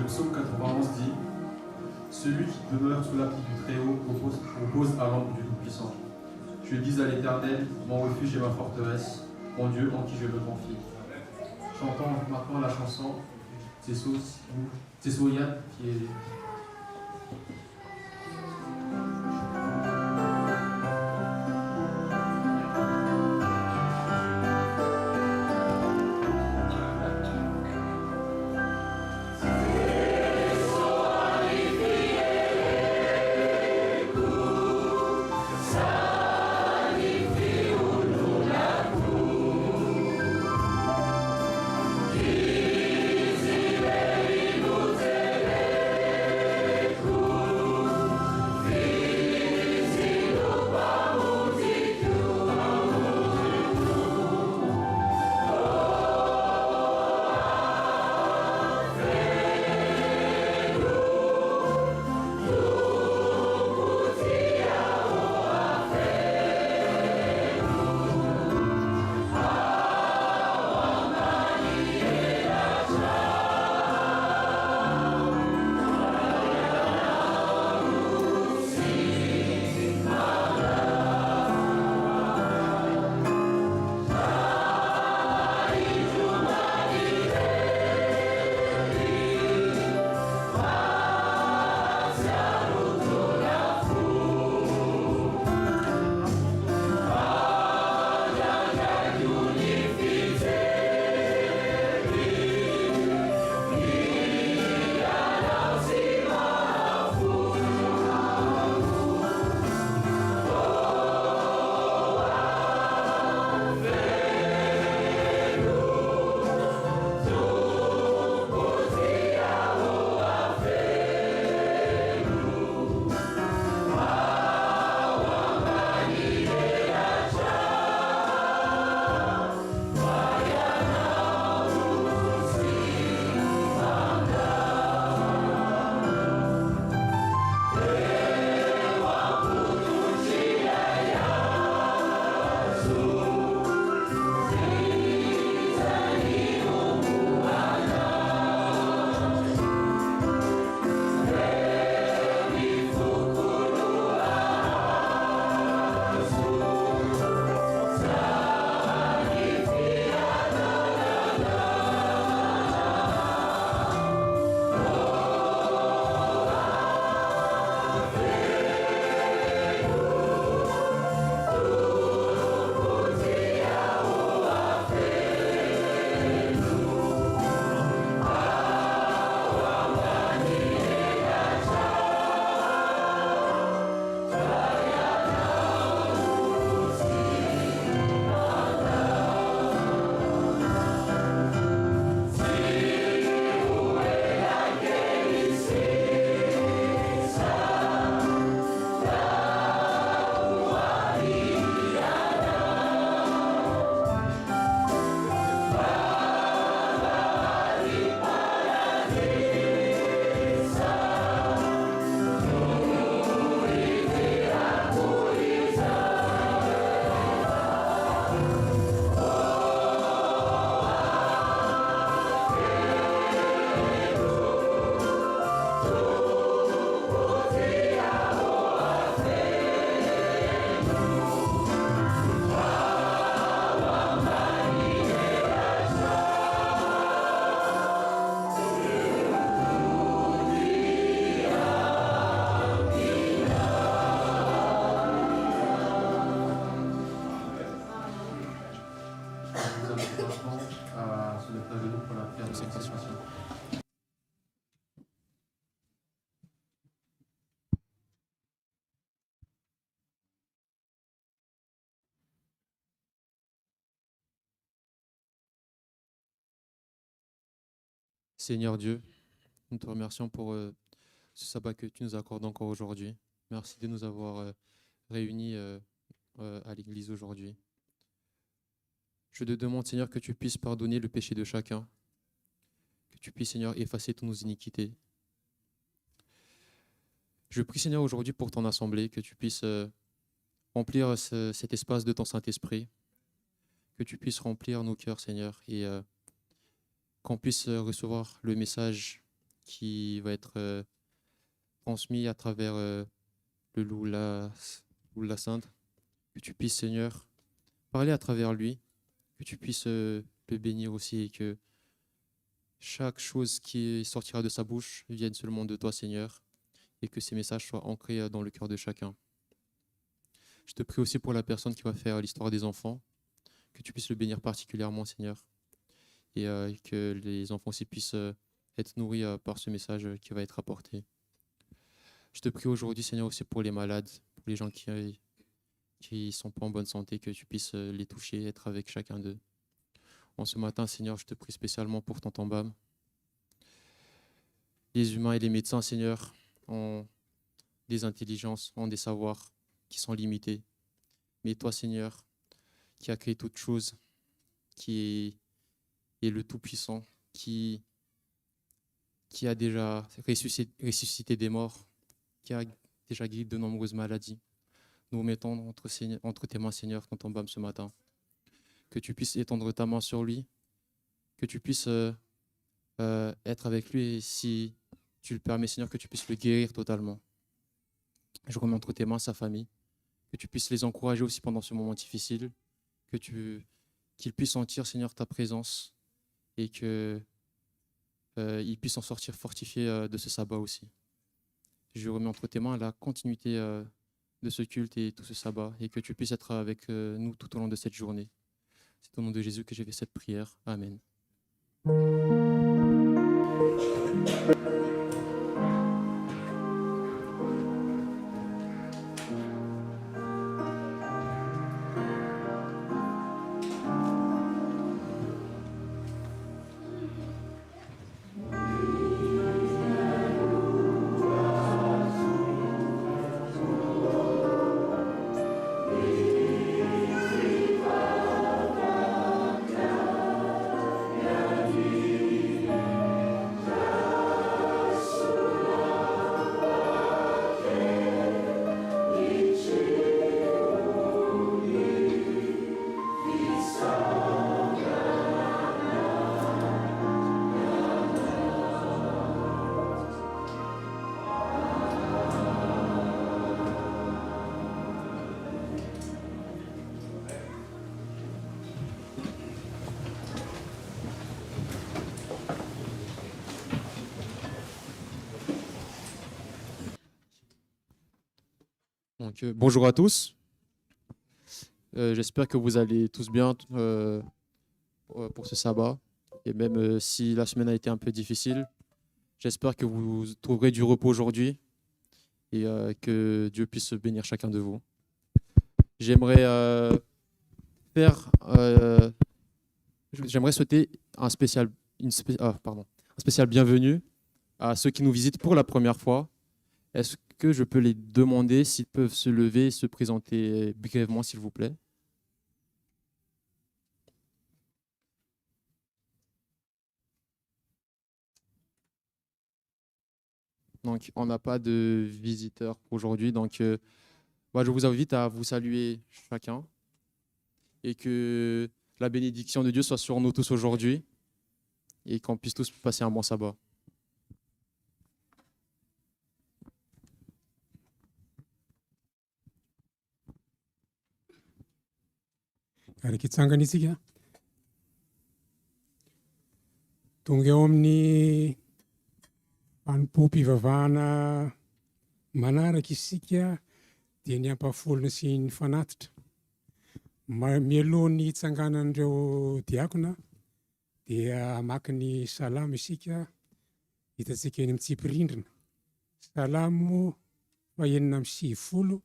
Le psaume 91 dit « Celui qui demeure sous l'appui du Très-Haut repose à l'ombre du Tout-Puissant. Je dis à l'Éternel, mon refuge et ma forteresse, mon Dieu en qui je me confie. » Chantons maintenant la chanson Tessouya qui est... Seigneur Dieu, nous te remercions pour ce sabbat que tu nous accordes encore aujourd'hui. Merci de nous avoir réunis à l'église aujourd'hui. Je te demande, Seigneur, que tu puisses pardonner le péché de chacun, que tu puisses, Seigneur, effacer toutes nos iniquités. Je prie, Seigneur, aujourd'hui pour ton assemblée, que tu puisses remplir cet espace de ton Saint-Esprit, que tu puisses remplir nos cœurs, Seigneur, et qu'on puisse recevoir le message qui va être transmis à travers le loup la Sainte, que tu puisses, Seigneur, parler à travers lui, que tu puisses le bénir aussi et que chaque chose qui sortira de sa bouche vienne seulement de toi, Seigneur, et que ces messages soient ancrés dans le cœur de chacun. Je te prie aussi pour la personne qui va faire l'histoire des enfants, que tu puisses le bénir particulièrement, Seigneur, et que les enfants aussi puissent être nourris par ce message qui va être apporté. Je te prie aujourd'hui, Seigneur, aussi pour les malades, pour les gens qui ne sont pas en bonne santé, que tu puisses les toucher, être avec chacun d'eux. En ce matin, Seigneur, je te prie spécialement pour Tonton Bam. Les humains et les médecins, Seigneur, ont des intelligences, ont des savoirs qui sont limités. Mais toi, Seigneur, qui a créé toutes choses, qui est le Tout-Puissant, qui a déjà ressuscité des morts, qui a déjà guéri de nombreuses maladies. Nous remettons entre tes mains, Seigneur, Tonton Bam ce matin. Que tu puisses étendre ta main sur lui, que tu puisses être avec lui et si tu le permets, Seigneur, que tu puisses le guérir totalement. Je remets entre tes mains sa famille, que tu puisses les encourager aussi pendant ce moment difficile, qu'ils puissent sentir, Seigneur, ta présence et qu'ils puissent en sortir fortifiés de ce sabbat aussi. Je remets entre tes mains la continuité de ce culte et tout ce sabbat et que tu puisses être avec nous tout au long de cette journée. C'est au nom de Jésus que j'ai fait cette prière. Amen. Donc, bonjour à tous. J'espère que vous allez tous bien pour ce sabbat. Et même si la semaine a été un peu difficile, j'espère que vous trouverez du repos aujourd'hui et que Dieu puisse bénir chacun de vous. J'aimerais souhaiter un spécial bienvenue à ceux qui nous visitent pour la première fois. Est-ce que je peux les demander s'ils peuvent se lever et se présenter brièvement, s'il vous plaît? Donc, on n'a pas de visiteurs aujourd'hui. Donc, je vous invite à vous saluer chacun et que la bénédiction de Dieu soit sur nous tous aujourd'hui et qu'on puisse tous passer un bon sabbat. Araka hitsangana isika tonga eo amin'ny fanompo-pivavahana manaraka isika dia ny ampafolona sy ny fanatitra. Mialohan'ny hitsanganan'ireo diakona dia hamaky ny salamo isika hitantsika eny amin'ny tsipirindrina. Salamo 490,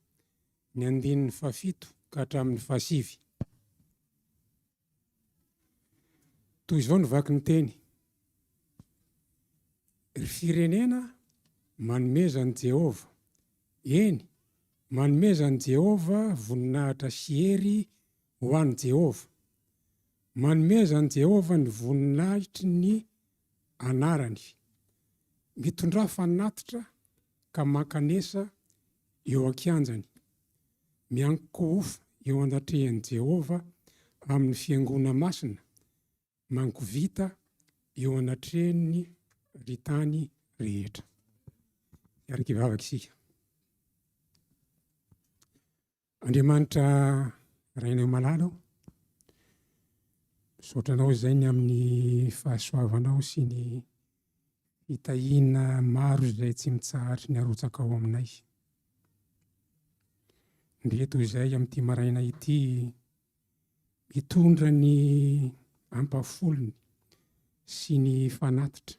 ny 7 ka hatramin'ny 7. Toy izao no vaky ny teny. Ry firenena manomezan'i Jehova. Eny, manomezan'i Jehova voninahitra sy hery ho an'i Jehova. Manomezan'i Jehova ny voninahitry ny anarany. Mitondra fanatitra ka mankanesa eo ankianjany. Miankofa eo an-datrehan'i Jehova amin'ny fiangona masina. Mankovita eo anatrehany ry tany rehetra. Iaraka ivavaka isika. Andriamanitra rainay malala, misaotranao izay ny amin'ny fahasoavanao sy ny fitahiana maro izay tsy mitsahatra ny arotsaka ao aminay. Ndreto izay amin'ity maraina ity mitondra ny ampafolony sy ny fanatitra.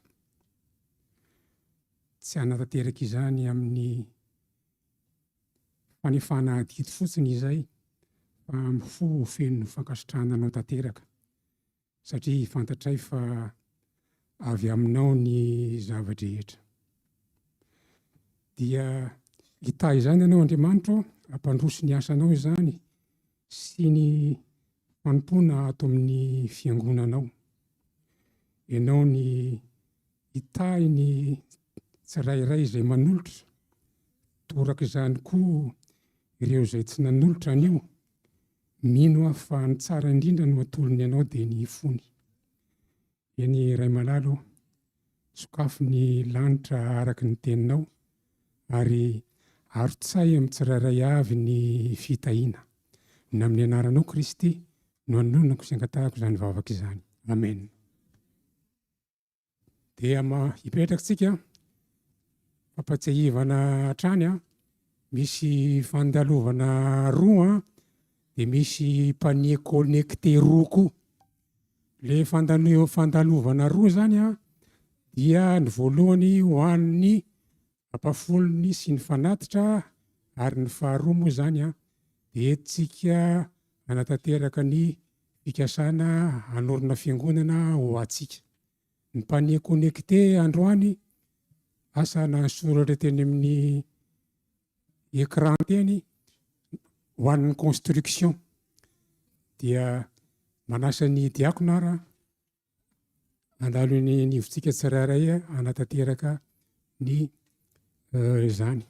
Tsy hanatanteraka izany amin'ny fanefana adidy fotsiny izay fa mifo feno fankasitrahananao tanteraka, satria fantatray fa avy aminao ny zavadrehetra. Dia hita izany ianao Andriamanitra, ampandroso ny asanao izany sy ny fanompoana ato amin'ny fiangonanao. Ianao ny hitahy ny tsirairay izay manolotra, toraka izany koa ireo izay tsy nanolotra anio. Mino aho fa ny tsara indrindra no atolony ianao dia ny fony. Eny Ray Malalo, sokafo ny lanitra araka ny teninao ary aro-tsay amin'ny tsirairay avy ny fitahiana. Na amin'ny anaranao Kristy no anonako sy angatahako izany vavaka izany. Amen. Dia hipetraka tsika fampatsiahivana hatrany misy fandalovana roa dia misy panier connecté roa koa. Le fandalovana roa zany dia ny voalohany ho an'ny ampafolony sy ny fanatitra, ary ny faharoa moa zany dia tsika hanatanteraka ny fikasana hanorina fiangonana ho antsika. Ny panier connecté androany asa nasoratra teny amin'ny écran teny ho an'ny construction. Dia manasa ny diakona ara handalo ny nivontsika tsirairay hanatanteraka ny izany.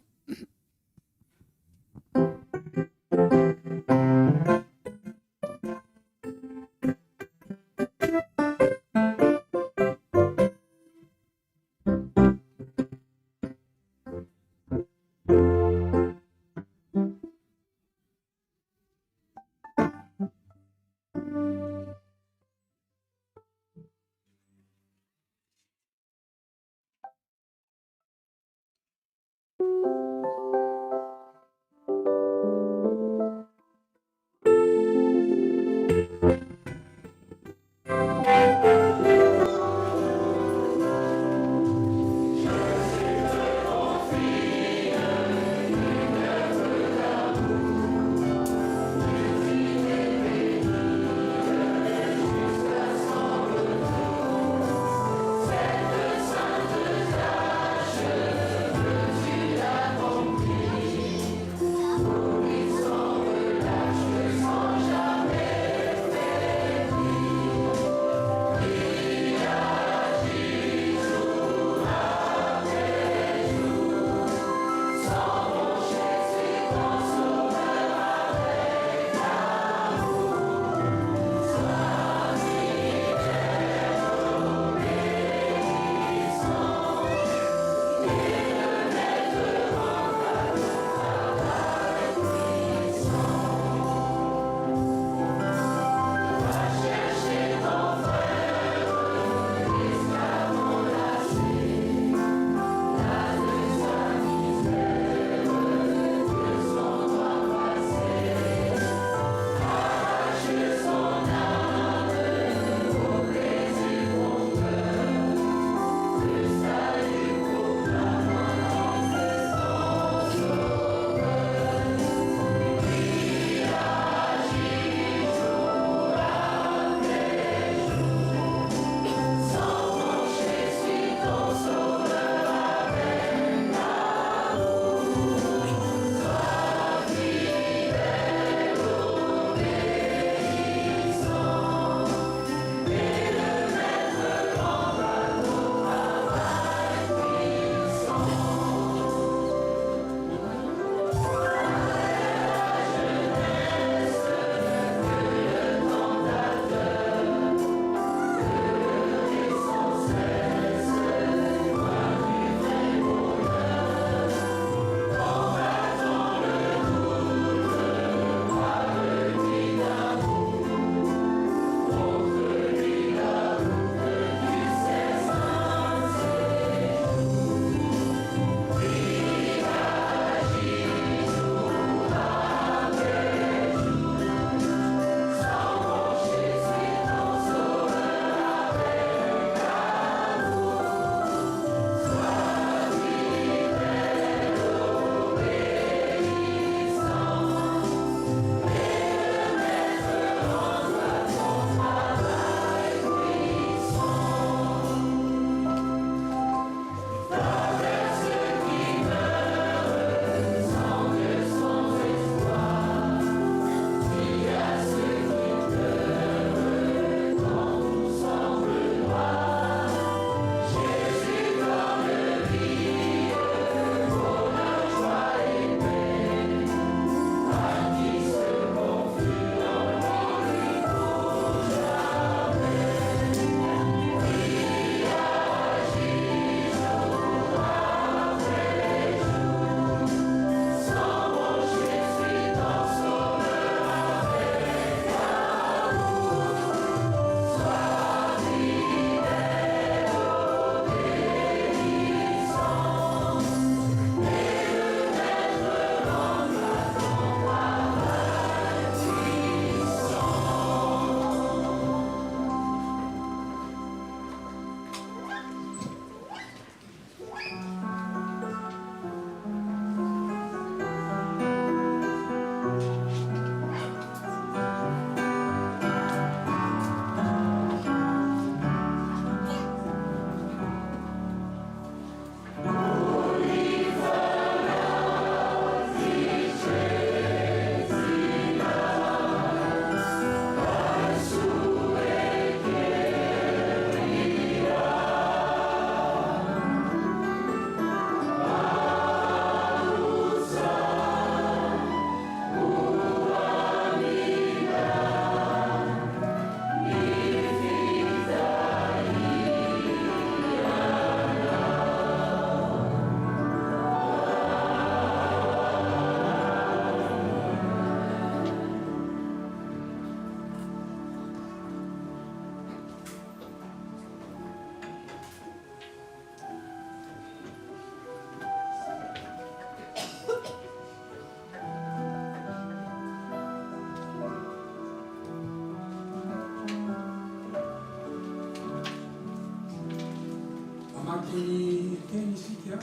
ny teny isika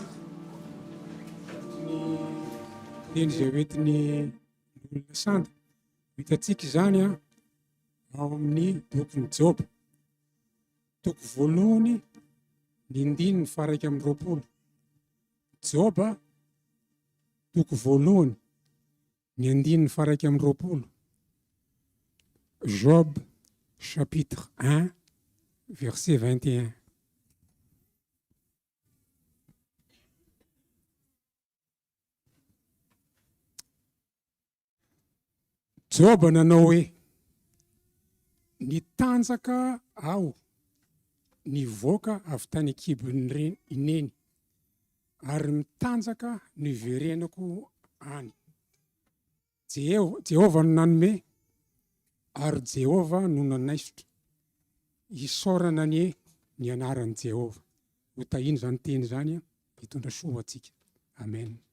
ny teny zay hoentiny olona santa hitantsika zany a ao amin'ny bokiny Joba toko voalohany ny 9:1-20. Joba toko voalohany ny 9:1-20. Job chapitre 1 verset 21. Joba nanao hoe nitanjaka aho nivoaka avy tany an-kibon'ny ineny ary mitanjaka niverenako any. Jehova no nanome ary Jehova no nanaisotra. Isaorana ny anaran'i Jehova. Ho tahiny zany teny zany a hitondra soa atsika. Amen.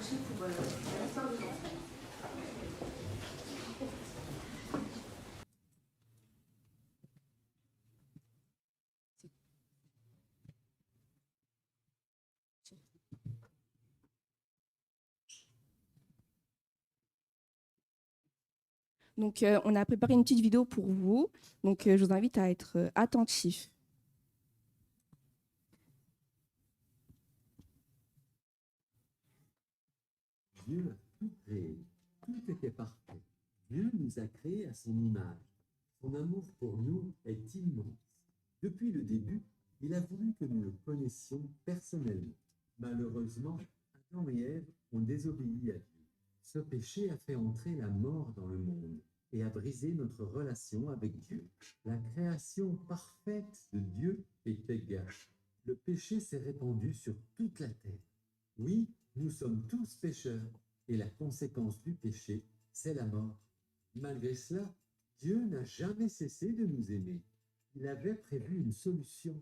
marcher pour l'histoire de l'enfant. Donc, on a préparé une petite vidéo pour vous. Donc, je vous invite à être attentifs. Dieu a tout créé. Tout était parfait. Dieu nous a créés à son image. Son amour pour nous est immense. Depuis le début, il a voulu que nous le connaissions personnellement. Malheureusement, Adam et Ève ont désobéi à Dieu. Ce péché a fait entrer la mort dans le monde et a brisé notre relation avec Dieu. La création parfaite de Dieu était gâchée. Le péché s'est répandu sur toute la terre. Oui, nous sommes tous pécheurs et la conséquence du péché, c'est la mort. Malgré cela, Dieu n'a jamais cessé de nous aimer. Il avait prévu une solution.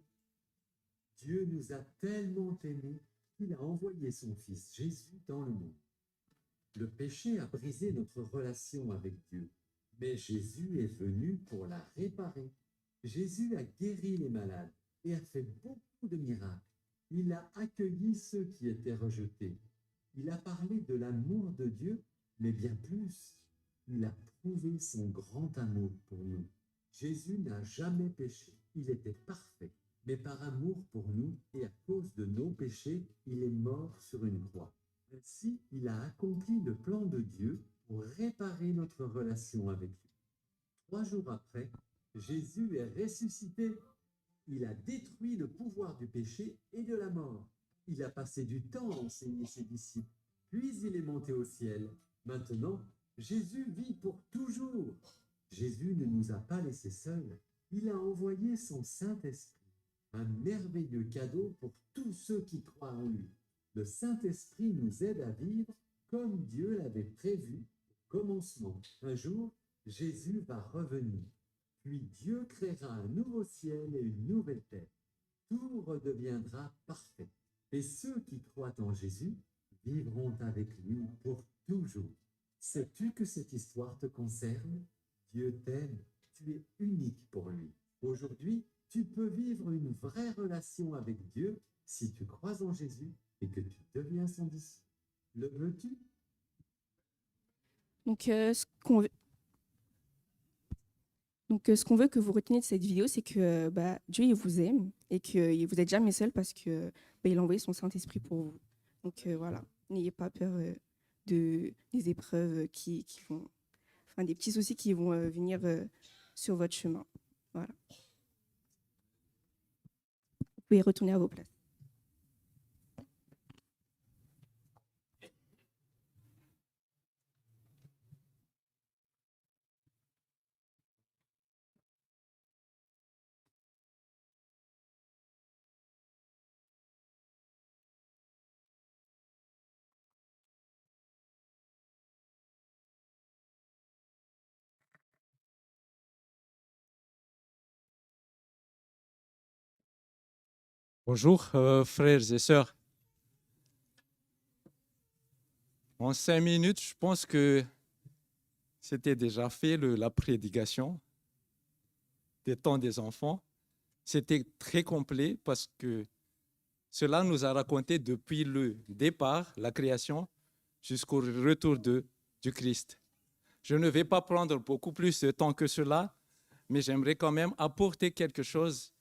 Dieu nous a tellement aimés qu'il a envoyé son Fils Jésus dans le monde. Le péché a brisé notre relation avec Dieu, mais Jésus est venu pour la réparer. Jésus a guéri les malades et a fait beaucoup de miracles. Il a accueilli ceux qui étaient rejetés. Il a parlé de l'amour de Dieu, mais bien plus, il a prouvé son grand amour pour nous. Jésus n'a jamais péché, il était parfait, mais par amour pour nous et à cause de nos péchés, il est mort sur une croix. Ainsi, il a accompli le plan de Dieu pour réparer notre relation avec lui. 3 jours après, Jésus est ressuscité. Il a détruit le pouvoir du péché et de la mort. Il a passé du temps à enseigner ses disciples, puis il est monté au ciel. Maintenant, Jésus vit pour toujours. Jésus ne nous a pas laissés seuls. Il a envoyé son Saint-Esprit, un merveilleux cadeau pour tous ceux qui croient en lui. Le Saint-Esprit nous aide à vivre comme Dieu l'avait prévu au commencement. Un jour, Jésus va revenir. Puis Dieu créera un nouveau ciel et une nouvelle terre. Tout redeviendra parfait. Et ceux qui croient en Jésus vivront avec lui pour toujours. Sais-tu que cette histoire te concerne? Dieu t'aime, tu es unique pour lui. Aujourd'hui, tu peux vivre une vraie relation avec Dieu si tu crois en Jésus et que tu deviens son disciple. Le veux-tu? Donc, ce qu'on veut que vous reteniez de cette vidéo, c'est que Dieu il vous aime et que vous n'êtes jamais seul parce que il a envoyé son Saint-Esprit pour vous. Donc voilà, n'ayez pas peur des épreuves qui vont, des petits soucis qui vont venir sur votre chemin. Voilà. Vous pouvez retourner à vos places. Bonjour frères et sœurs. En 5 minutes, je pense que c'était déjà fait la prédication des temps des enfants. C'était très complet parce que cela nous a raconté depuis le départ, la création, jusqu'au retour du Christ. Je ne vais pas prendre beaucoup plus de temps que cela, mais j'aimerais quand même apporter quelque chose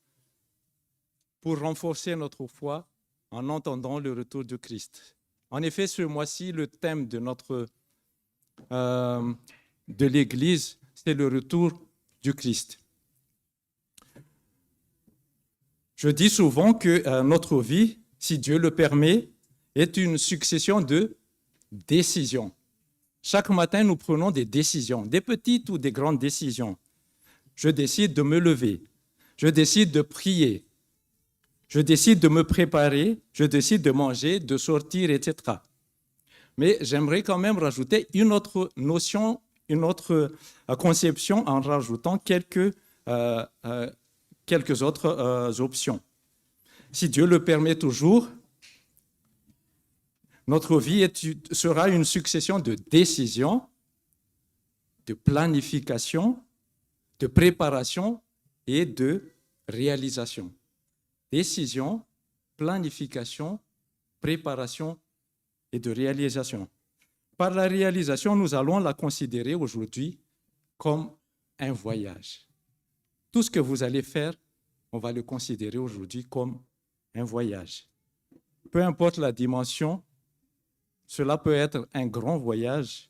pour renforcer notre foi en entendant le retour du Christ. En effet, ce mois-ci, le thème de l'Église, c'est le retour du Christ. Je dis souvent que notre vie, si Dieu le permet, est une succession de décisions. Chaque matin, nous prenons des décisions, des petites ou des grandes décisions. Je décide de me lever, je décide de prier, je décide de me préparer, je décide de manger, de sortir, etc. Mais j'aimerais quand même rajouter une autre notion, une autre conception en rajoutant quelques autres options. Si Dieu le permet toujours, Notre vie sera une succession de décisions, de planification, de préparation et de réalisation. Décision, planification, préparation et de réalisation. Par la réalisation, nous allons la considérer aujourd'hui comme un voyage. Tout ce que vous allez faire, on va le considérer aujourd'hui comme un voyage. Peu importe la dimension, cela peut être un grand voyage,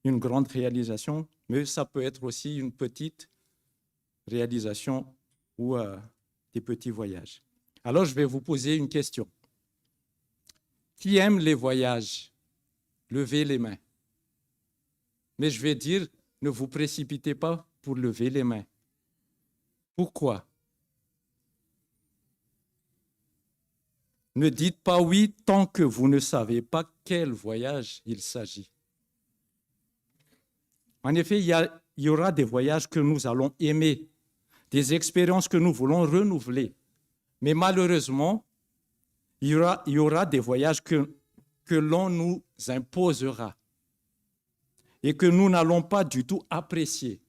une grande réalisation, mais ça peut être aussi une petite réalisation ou des petits voyages. Alors, je vais vous poser une question. Qui aime les voyages? Levez les mains. Mais je vais dire, ne vous précipitez pas pour lever les mains. Pourquoi? Ne dites pas oui tant que vous ne savez pas quel voyage il s'agit. En effet, il y aura des voyages que nous allons aimer, des expériences que nous voulons renouveler. Mais malheureusement, il y aura des voyages que l'on nous imposera et que nous n'allons pas du tout apprécier.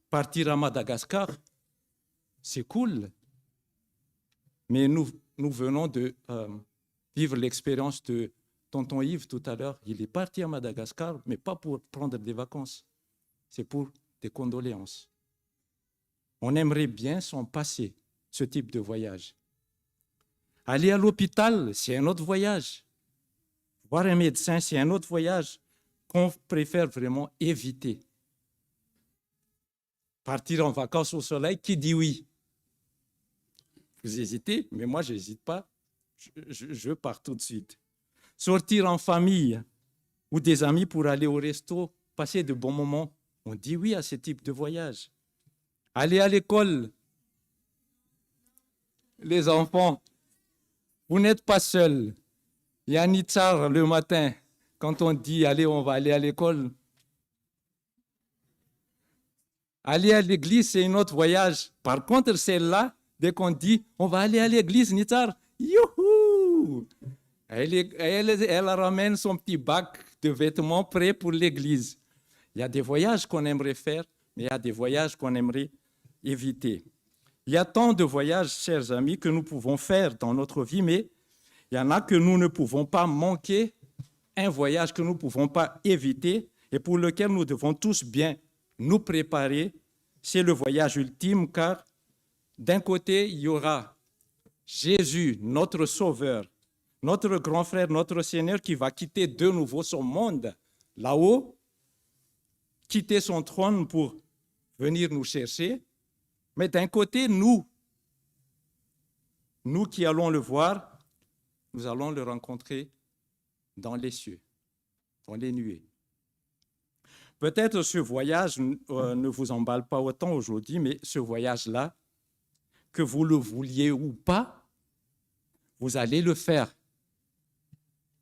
Partir à Madagascar, c'est cool, mais nous venons de vivre l'expérience de tonton Yves tout à l'heure. Il est parti à Madagascar, mais pas pour prendre des vacances, c'est pour des condoléances. On aimerait bien s'en passer, ce type de voyage. Aller à l'hôpital, c'est un autre voyage. Voir un médecin, c'est un autre voyage qu'on préfère vraiment éviter. Partir en vacances au soleil, qui dit oui? Vous hésitez, mais moi, je n'hésite pas. Je pars tout de suite. Sortir en famille ou des amis pour aller au resto, passer de bons moments, on dit oui à ce type de voyage. Aller à l'école, les enfants, vous n'êtes pas seuls. Il y a Nitzar le matin, quand on dit allez, on va aller à l'école. Aller à l'église, c'est un autre voyage. Par contre, celle-là, dès qu'on dit on va aller à l'église, Nitzar, youhou! Elle ramène son petit bac de vêtements prêts pour l'église. Il y a des voyages qu'on aimerait faire, mais il y a des voyages qu'on aimerait éviter. Il y a tant de voyages, chers amis, que nous pouvons faire dans notre vie, mais il y en a que nous ne pouvons pas manquer, un voyage que nous ne pouvons pas éviter et pour lequel nous devons tous bien nous préparer. C'est le voyage ultime, car d'un côté, il y aura Jésus, notre Sauveur, notre grand frère, notre Seigneur, qui va quitter de nouveau son monde là-haut, quitter son trône pour venir nous chercher. Mais d'un côté, nous qui allons le voir, nous allons le rencontrer dans les cieux, dans les nuées. Peut-être ce voyage ne vous emballe pas autant aujourd'hui, mais ce voyage-là, que vous le vouliez ou pas, vous allez le faire.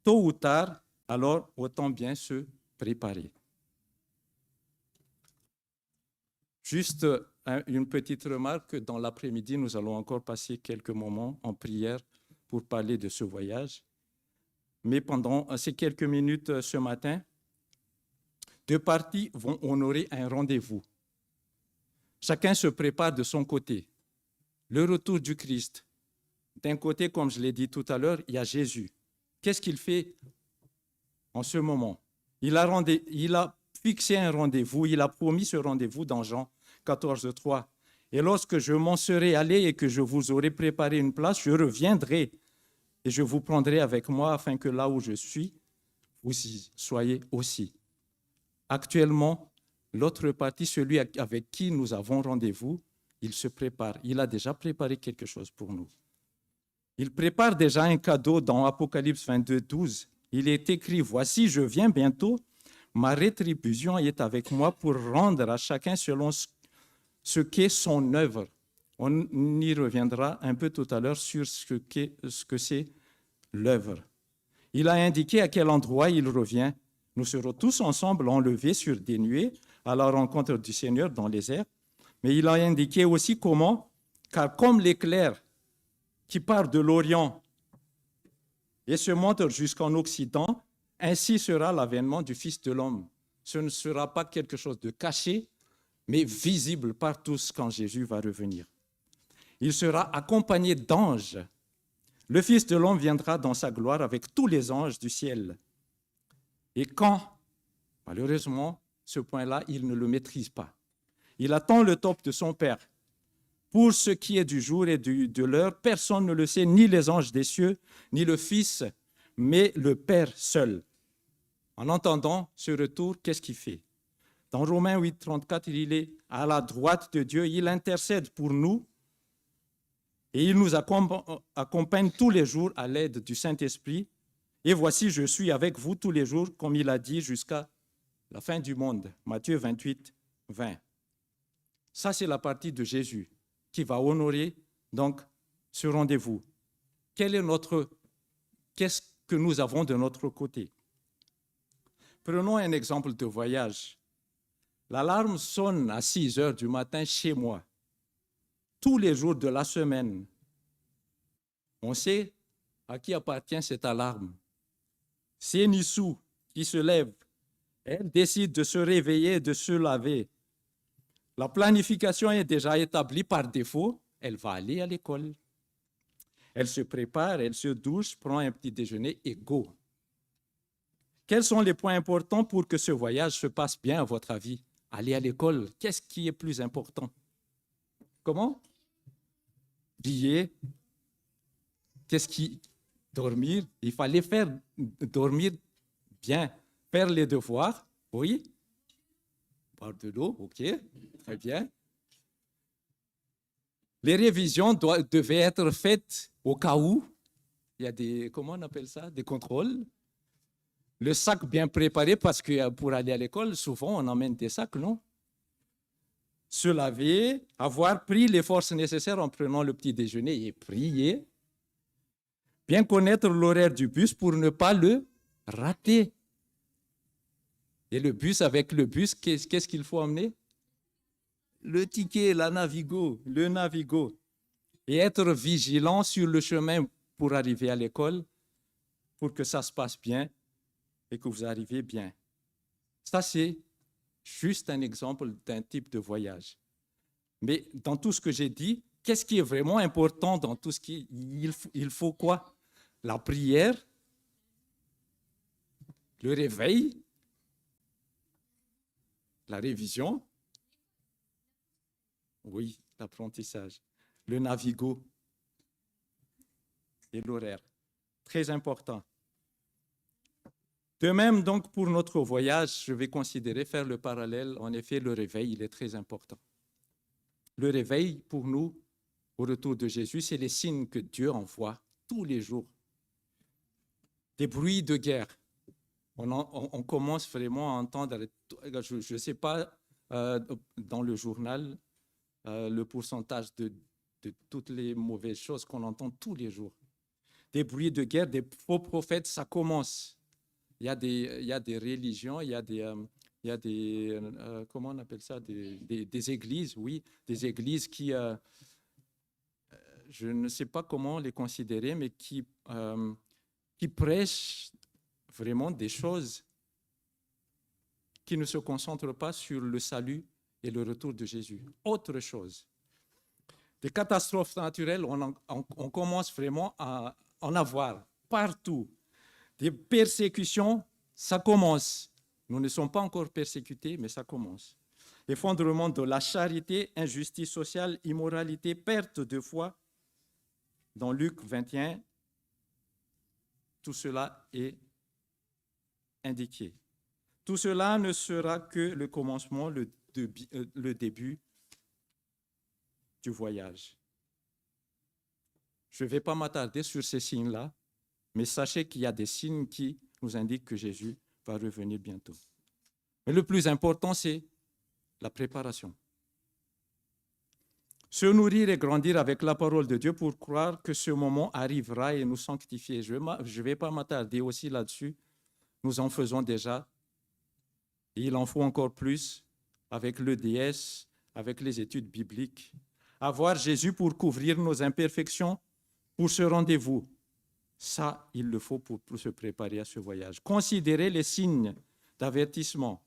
Tôt ou tard, alors autant bien se préparer. Juste une petite remarque, dans l'après-midi, nous allons encore passer quelques moments en prière pour parler de ce voyage. Mais pendant ces quelques minutes ce matin, deux parties vont honorer un rendez-vous. Chacun se prépare de son côté. Le retour du Christ. D'un côté, comme je l'ai dit tout à l'heure, il y a Jésus. Qu'est-ce qu'il fait en ce moment? Il a fixé un rendez-vous, il a promis ce rendez-vous dans Jean 14:3. Et lorsque je m'en serai allé et que je vous aurai préparé une place, je reviendrai et je vous prendrai avec moi afin que là où je suis, vous y soyez aussi. Actuellement, l'autre partie, celui avec qui nous avons rendez-vous, il se prépare. Il a déjà préparé quelque chose pour nous. Il prépare déjà un cadeau dans Apocalypse 22:12. Il est écrit, « Voici, je viens bientôt, ma rétribution est avec moi pour rendre à chacun selon ce qu'est son œuvre. » On y reviendra un peu tout à l'heure sur ce que c'est l'œuvre. Il a indiqué à quel endroit il revient. Nous serons tous ensemble enlevés sur des nuées à la rencontre du Seigneur dans les airs. Mais il a indiqué aussi comment, car comme l'éclair qui part de l'Orient et se montre jusqu'en Occident, ainsi sera l'avènement du Fils de l'homme. Ce ne sera pas quelque chose de caché, mais visible par tous quand Jésus va revenir. Il sera accompagné d'anges. Le Fils de l'homme viendra dans sa gloire avec tous les anges du ciel. Et quand, malheureusement, ce point-là, il ne le maîtrise pas. Il attend le top de son Père. Pour ce qui est du jour et de l'heure, personne ne le sait, ni les anges des cieux, ni le Fils, mais le Père seul. En entendant ce retour, qu'est-ce qu'il fait? Dans Romains 8, 34, il est à la droite de Dieu, il intercède pour nous et il nous accompagne tous les jours à l'aide du Saint-Esprit. Et voici, je suis avec vous tous les jours, comme il a dit, jusqu'à la fin du monde. Matthieu 28, 20. Ça, c'est la partie de Jésus qui va honorer donc ce rendez-vous. Qu'est-ce que nous avons de notre côté? Prenons un exemple de voyage. L'alarme sonne à 6 heures du matin chez moi, tous les jours de la semaine. On sait à qui appartient cette alarme. C'est Nissou qui se lève. Elle décide de se réveiller et de se laver. La planification est déjà établie par défaut. Elle va aller à l'école. Elle se prépare, elle se douche, prend un petit déjeuner et go. Quels sont les points importants pour que ce voyage se passe bien, à votre avis? Aller à l'école, qu'est-ce qui est plus important? Comment? Prier. Dormir. Il fallait faire dormir bien. Faire les devoirs, oui. Boire de l'eau, ok, très bien. Les révisions devaient être faites au cas où. Il y a des, comment on appelle ça, des contrôles. Le sac bien préparé, parce que pour aller à l'école, souvent on emmène des sacs, non? Se laver, avoir pris les forces nécessaires en prenant le petit déjeuner et prier. Bien connaître l'horaire du bus pour ne pas le rater. Et le bus, avec le bus, qu'est-ce qu'il faut emmener? Le ticket, le Navigo. Et être vigilant sur le chemin pour arriver à l'école, pour que ça se passe bien et que vous arriviez bien. Ça, c'est juste un exemple d'un type de voyage. Mais dans tout ce que j'ai dit, qu'est-ce qui est vraiment important dans tout ce qui... Il faut quoi? La prière, le réveil, la révision, oui, l'apprentissage, le Navigo et l'horaire. Très important. De même, donc, pour notre voyage, je vais considérer faire le parallèle. En effet, le réveil, il est très important. Le réveil, pour nous, au retour de Jésus, c'est les signes que Dieu envoie tous les jours. Des bruits de guerre. On commence vraiment à entendre, je ne sais pas, dans le journal, le pourcentage de toutes les mauvaises choses qu'on entend tous les jours. Des bruits de guerre, des faux prophètes, ça commence. Il y a des religions, il y a des comment on appelle ça, des églises, oui, des églises qui, je ne sais pas comment les considérer, mais qui prêchent vraiment des choses qui ne se concentrent pas sur le salut et le retour de Jésus. Autre chose. Des catastrophes naturelles, on commence vraiment à en avoir partout. Des persécutions, ça commence. Nous ne sommes pas encore persécutés, mais ça commence. Effondrement de la charité, injustice sociale, immoralité, perte de foi. Dans Luc 21, tout cela est indiqué. Tout cela ne sera que le commencement, le début du voyage. Je ne vais pas m'attarder sur ces signes-là, mais sachez qu'il y a des signes qui nous indiquent que Jésus va revenir bientôt. Mais le plus important, c'est la préparation. Se nourrir et grandir avec la parole de Dieu pour croire que ce moment arrivera et nous sanctifier. Je ne vais pas m'attarder aussi là-dessus. Nous en faisons déjà. Et il en faut encore plus avec l'EDS, avec les études bibliques. Avoir Jésus pour couvrir nos imperfections pour ce rendez-vous. Ça, il le faut pour se préparer à ce voyage. Considérer les signes d'avertissement,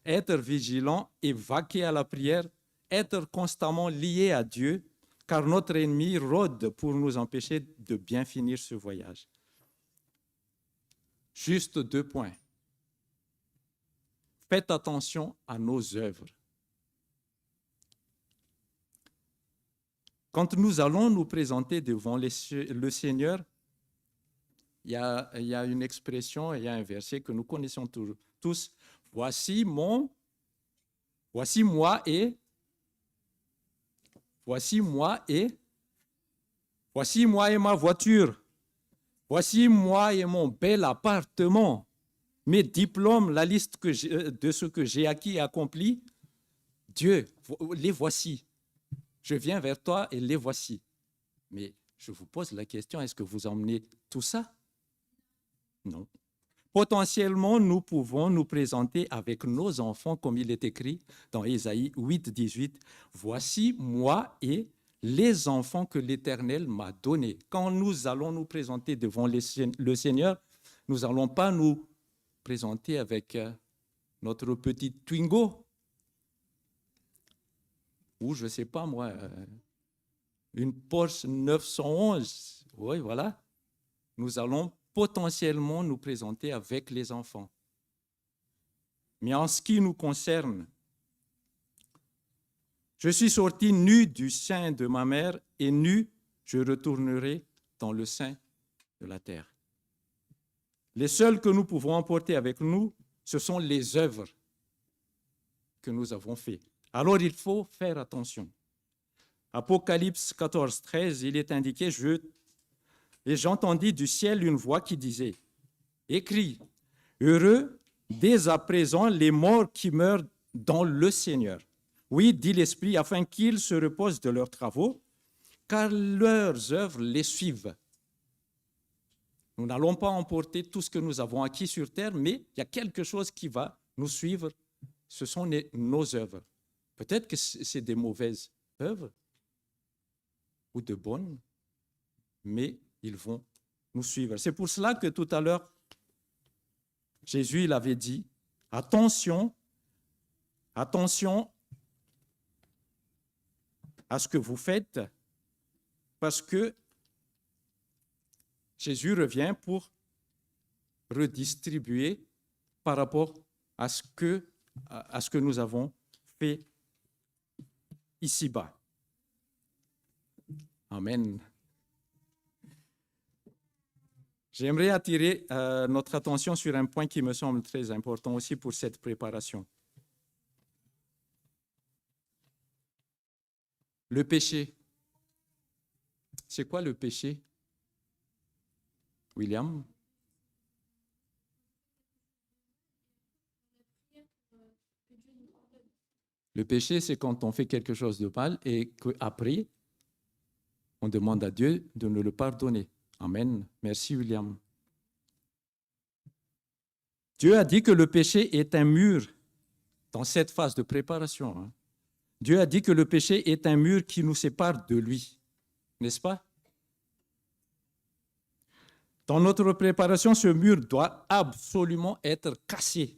être vigilant et vaquer à la prière, être constamment lié à Dieu, car notre ennemi rôde pour nous empêcher de bien finir ce voyage. Juste 2 points. Faites attention à nos œuvres. Quand nous allons nous présenter devant le Seigneur, il y a une expression, il y a un verset que nous connaissons tous. Voici moi et ma voiture. Voici moi et mon bel appartement. Mes diplômes, la liste de ce que j'ai acquis et accompli. Dieu, les voici. Je viens vers toi et les voici. Mais je vous pose la question, est-ce que vous emmenez tout ça? Non. Potentiellement, nous pouvons nous présenter avec nos enfants, comme il est écrit dans Ésaïe 8, 18. Voici moi et les enfants que l'Éternel m'a donnés. Quand nous allons nous présenter devant le Seigneur, nous n'allons pas nous présenter avec notre petit Twingo, ou je ne sais pas moi, une Porsche 911. Oui, voilà. Nous allons potentiellement nous présenter avec les enfants. Mais en ce qui nous concerne, je suis sorti nu du sein de ma mère et nu, je retournerai dans le sein de la terre. Les seuls que nous pouvons emporter avec nous, ce sont les œuvres que nous avons faites. Alors il faut faire attention. Apocalypse 14, 13, il est indiqué, et j'entendis du ciel une voix qui disait, écris, heureux dès à présent les morts qui meurent dans le Seigneur. Oui, dit l'Esprit, afin qu'ils se reposent de leurs travaux, car leurs œuvres les suivent. Nous n'allons pas emporter tout ce que nous avons acquis sur terre, mais il y a quelque chose qui va nous suivre. Ce sont nos œuvres. Peut-être que c'est des mauvaises œuvres ou de bonnes, mais ils vont nous suivre. C'est pour cela que tout à l'heure, Jésus il avait dit, attention à ce que vous faites, parce que Jésus revient pour redistribuer par rapport à ce que nous avons fait ici-bas. Amen. J'aimerais attirer notre attention sur un point qui me semble très important aussi pour cette préparation. Le péché. C'est quoi le péché? William? Le péché, c'est quand on fait quelque chose de mal et qu'après, on demande à Dieu de nous le pardonner. Amen. Merci, William. Dieu a dit que le péché est un mur dans cette phase de préparation. Dieu a dit que le péché est un mur qui nous sépare de lui, n'est-ce pas? Dans notre préparation, ce mur doit absolument être cassé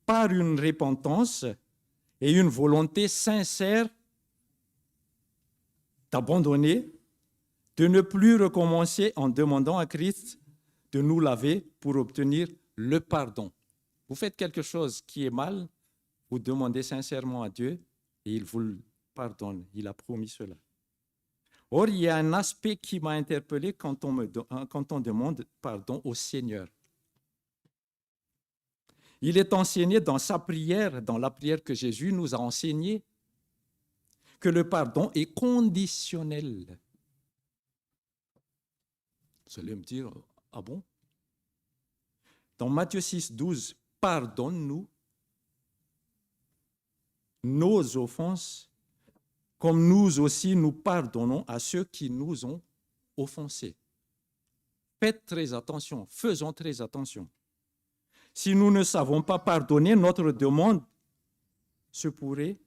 par une repentance et une volonté sincère d'abandonner, de ne plus recommencer en demandant à Christ de nous laver pour obtenir le pardon. Vous faites quelque chose qui est mal, vous demandez sincèrement à Dieu et il vous le pardonne. Il a promis cela. Or, il y a un aspect qui m'a interpellé quand on demande pardon au Seigneur. Il est enseigné dans sa prière, dans la prière que Jésus nous a enseignée, que le pardon est conditionnel. Vous allez me dire, ah bon? Dans Matthieu 6, 12, pardonne-nous nos offenses, comme nous aussi nous pardonnons à ceux qui nous ont offensés. Faites très attention, faisons très attention. Si nous ne savons pas pardonner, notre demande se pourrait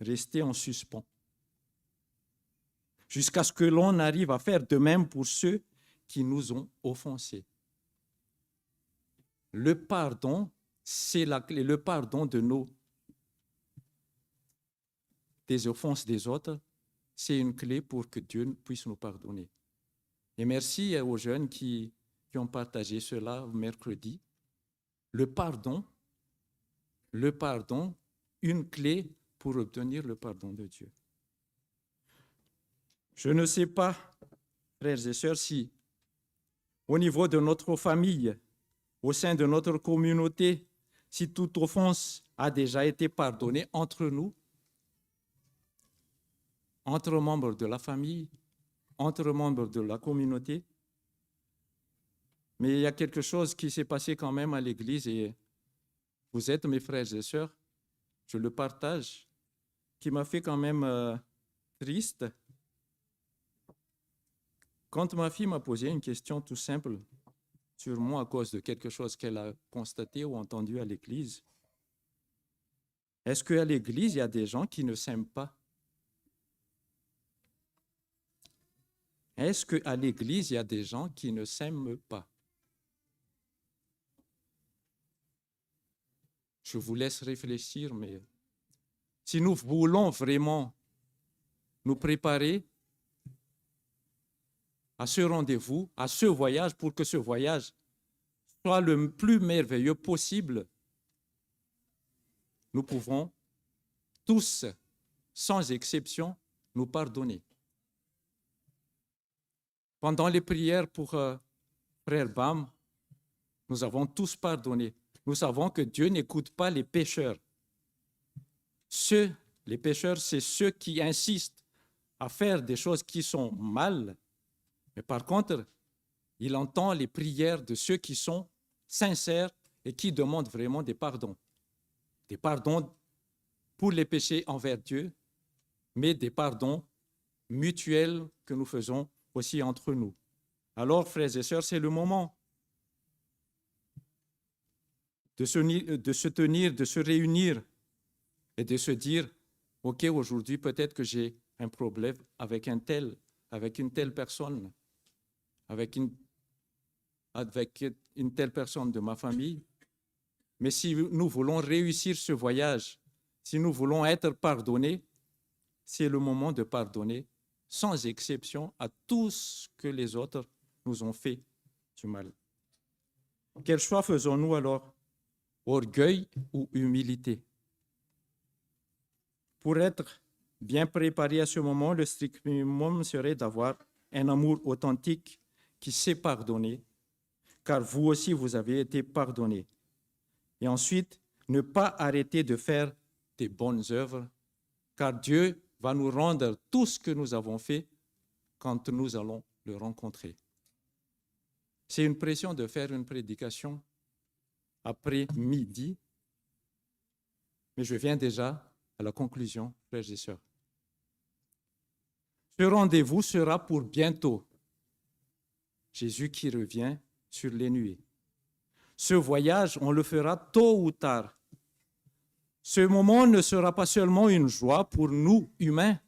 rester en suspens. jusqu'à ce que l'on arrive à faire de même pour ceux qui nous ont offensés. Le pardon, c'est la clé. Le pardon des offenses des autres, c'est une clé pour que Dieu puisse nous pardonner. Et merci aux jeunes qui ont partagé cela mercredi. Le pardon, une clé pour obtenir le pardon de Dieu. Je ne sais pas, frères et sœurs, si au niveau de notre famille, au sein de notre communauté, si toute offense a déjà été pardonnée entre nous, entre membres de la famille, entre membres de la communauté. Mais il y a quelque chose qui s'est passé quand même à l'Église, et vous êtes mes frères et sœurs, je le partage, qui m'a fait quand même triste. Quand ma fille m'a posé une question tout simple, sûrement à cause de quelque chose qu'elle a constaté ou entendu à l'Église, est-ce qu'à l'Église, il y a des gens qui ne s'aiment pas? Est-ce qu'à l'Église, il y a des gens qui ne s'aiment pas? Je vous laisse réfléchir, mais si nous voulons vraiment nous préparer à ce rendez-vous, à ce voyage, pour que ce voyage soit le plus merveilleux possible, nous pouvons tous, sans exception, nous pardonner. Pendant les prières pour Frère Bam, nous avons tous pardonné. Nous savons que Dieu n'écoute pas les pécheurs. Les pécheurs, c'est ceux qui insistent à faire des choses qui sont mal. Mais par contre, il entend les prières de ceux qui sont sincères et qui demandent vraiment des pardons. Des pardons pour les péchés envers Dieu, mais des pardons mutuels que nous faisons aussi entre nous. Alors, frères et sœurs, c'est le moment de se tenir, de se réunir et de se dire, OK, aujourd'hui, peut-être que j'ai un problème avec une telle personne, avec une telle personne de ma famille. Mais si nous voulons réussir ce voyage, si nous voulons être pardonnés, c'est le moment de pardonner sans exception à tout ce que les autres nous ont fait du mal. Quel choix faisons-nous alors? Orgueil ou humilité? Pour être bien préparé à ce moment, le strict minimum serait d'avoir un amour authentique qui sait pardonner, car vous aussi, vous avez été pardonnés. Et ensuite, ne pas arrêter de faire des bonnes œuvres, car Dieu va nous rendre tout ce que nous avons fait quand nous allons le rencontrer. C'est une pression de faire une prédication après midi, mais je viens déjà à la conclusion, frères et sœurs. Ce rendez-vous sera pour bientôt. Jésus qui revient sur les nuées. Ce voyage, on le fera tôt ou tard. Ce moment ne sera pas seulement une joie pour nous, humains,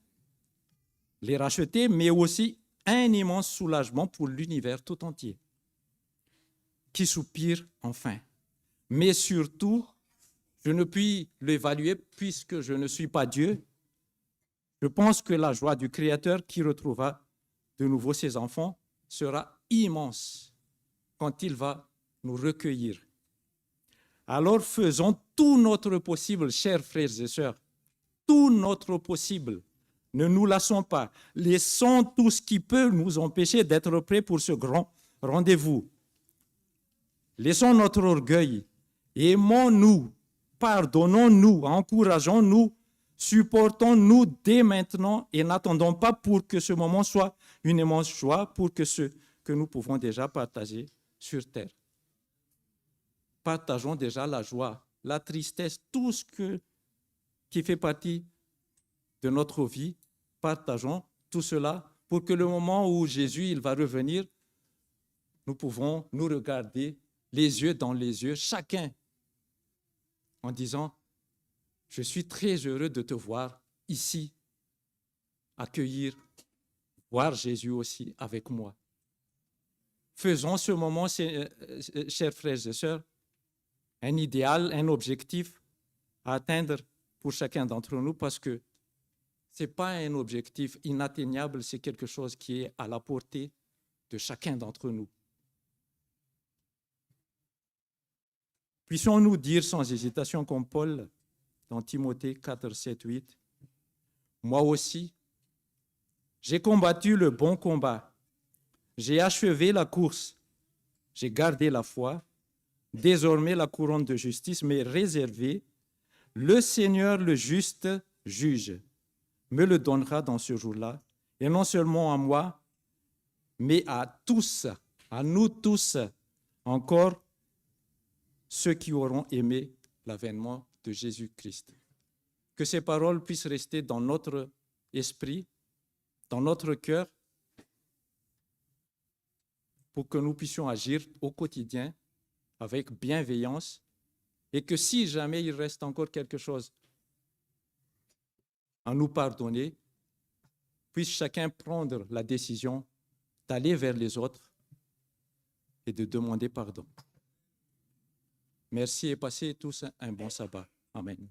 les racheter, mais aussi un immense soulagement pour l'univers tout entier, qui soupire enfin. Mais surtout, je ne puis l'évaluer puisque je ne suis pas Dieu. Je pense que la joie du Créateur qui retrouvera de nouveau ses enfants sera immense quand il va nous recueillir. Alors faisons tout notre possible, chers frères et sœurs, tout notre possible. Ne nous lassons pas. Laissons tout ce qui peut nous empêcher d'être prêts pour ce grand rendez-vous. Laissons notre orgueil. Aimons-nous, pardonnons-nous, encourageons-nous, supportons-nous dès maintenant et n'attendons pas pour que ce moment soit une immense joie pour que ce que nous pouvons déjà partager sur terre. Partageons déjà la joie, la tristesse, tout ce qui fait partie de notre vie. Partageons tout cela pour que le moment où Jésus il va revenir, nous pouvons nous regarder les yeux dans les yeux, chacun, en disant « Je suis très heureux de te voir ici, accueillir voir Jésus aussi avec moi. Faisons ce moment, chers frères et sœurs, un idéal, un objectif à atteindre pour chacun d'entre nous, parce que ce n'est pas un objectif inatteignable, c'est quelque chose qui est à la portée de chacun d'entre nous. Puissions-nous dire sans hésitation comme Paul dans Timothée 4, 7, 8, « Moi aussi, j'ai combattu le bon combat, j'ai achevé la course, j'ai gardé la foi, désormais la couronne de justice m'est réservée, le Seigneur le juste juge me le donnera dans ce jour-là, et non seulement à moi, mais à tous, à nous tous, encore ceux qui auront aimé l'avènement de Jésus-Christ. » Que ces paroles puissent rester dans notre esprit, dans notre cœur, pour que nous puissions agir au quotidien avec bienveillance, et que si jamais il reste encore quelque chose à nous pardonner, puisse chacun prendre la décision d'aller vers les autres et de demander pardon. Merci et passez tous un bon sabbat. Amen.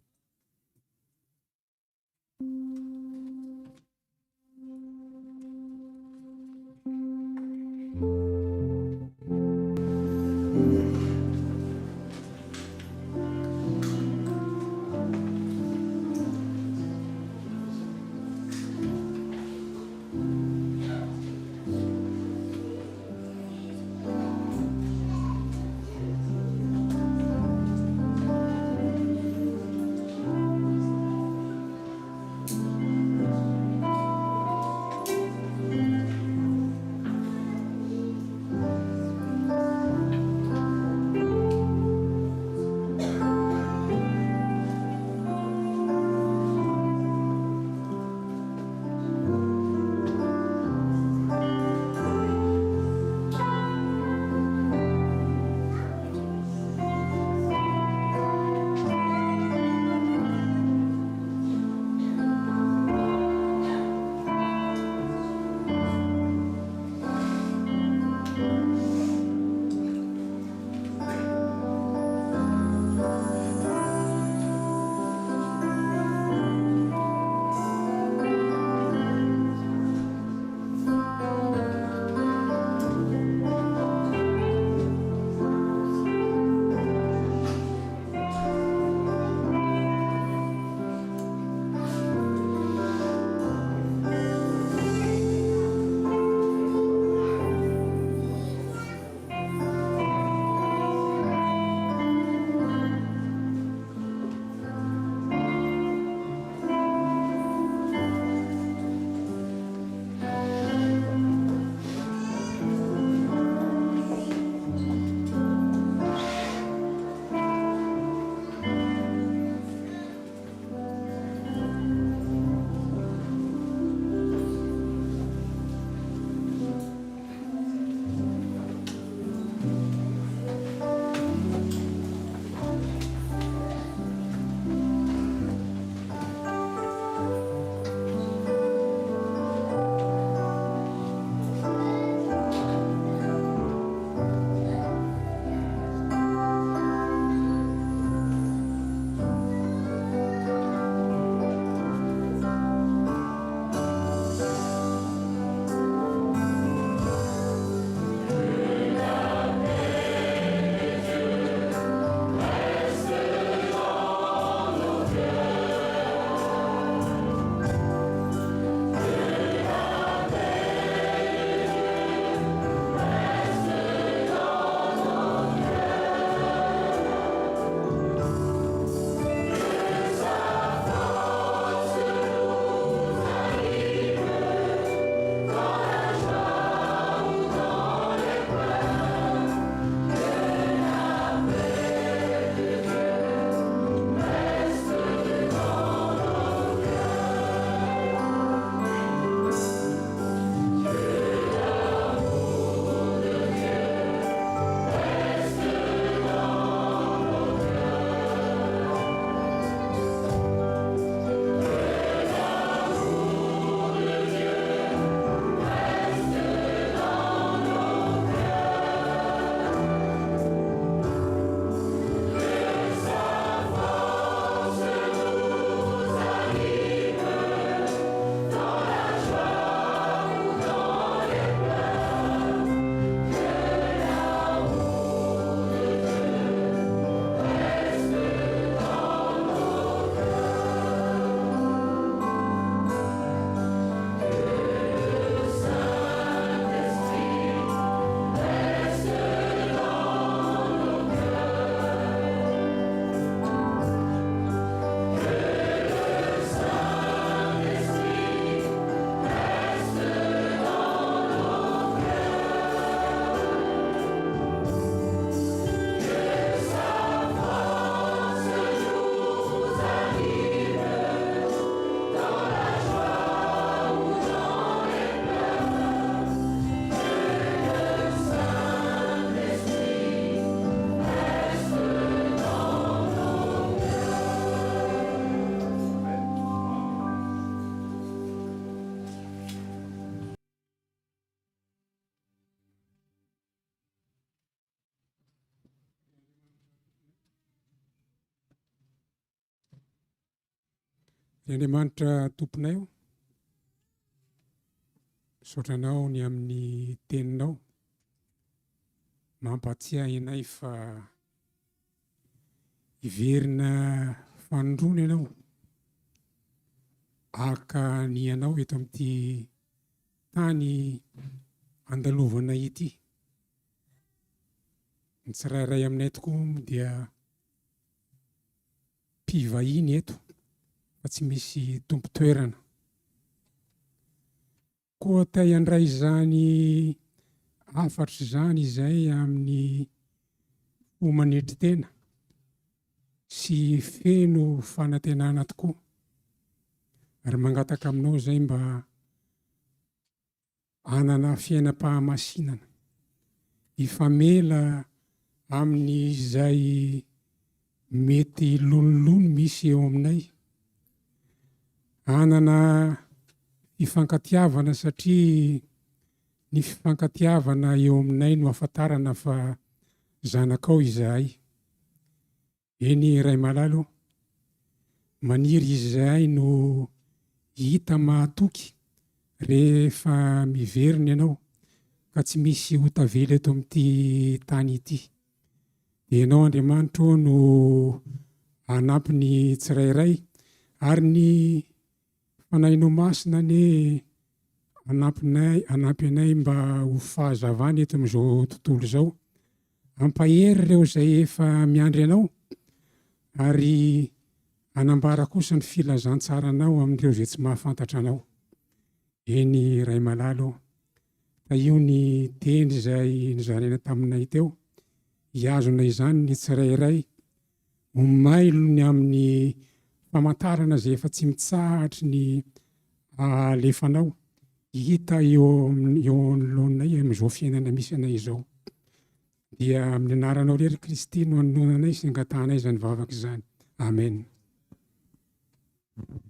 Dia Andriamanitra tomponay io, misaotranao ny amin'ny teninao mampatsiahy anay fa hiverina fanondrona ianao aka ny anao eto amin'ity tany andalovana ity. Ny tsirairay aminay tokoa dia mpivahiny eto fa tsy misy tompo-toerana. Koa ta handray izany afatra izany izay amin'ny homanitry tena sy feno fanantenana tokoa. Ary mangataka aminao izay mba hanana fiainam-pahamasinana hifamela amin'ny izay mety lonilony misy eo aminay. Hanana fifankatiavana satria ny fifankatiavana eo aminay no ahafantarana fa zanakao izahay. Eny Ray Malalo, maniry izahay no hita mahatoky rehefa miverina ianao ka tsy misy hotavela eto amin'ity tany ity. Dia ianao Andriamanitra no hanampy ny tsirairay ary ny fanahinao masina ane hanampy anay mba ho fahazavana eto amin'izao tontolo izao. Ampahery ireo izay efa miandry anao ary hanambara kosa ny filazantsaranao amin'ireo izay tsy mahafantatra anao. Eny Ray Malalo, io ny teny izay nizaraina taminay teo. Hiazona izany ny tsirairay ho mailony amin'ny famantarana izay efa tsy mitsahatra ny alefanao hita eo anoloanay amin'izao fiainana misy anay izao. Dia amin'ny anaranao rery Kristy no hanonanay sy angatanay izany vavaka izany. Amen. Oh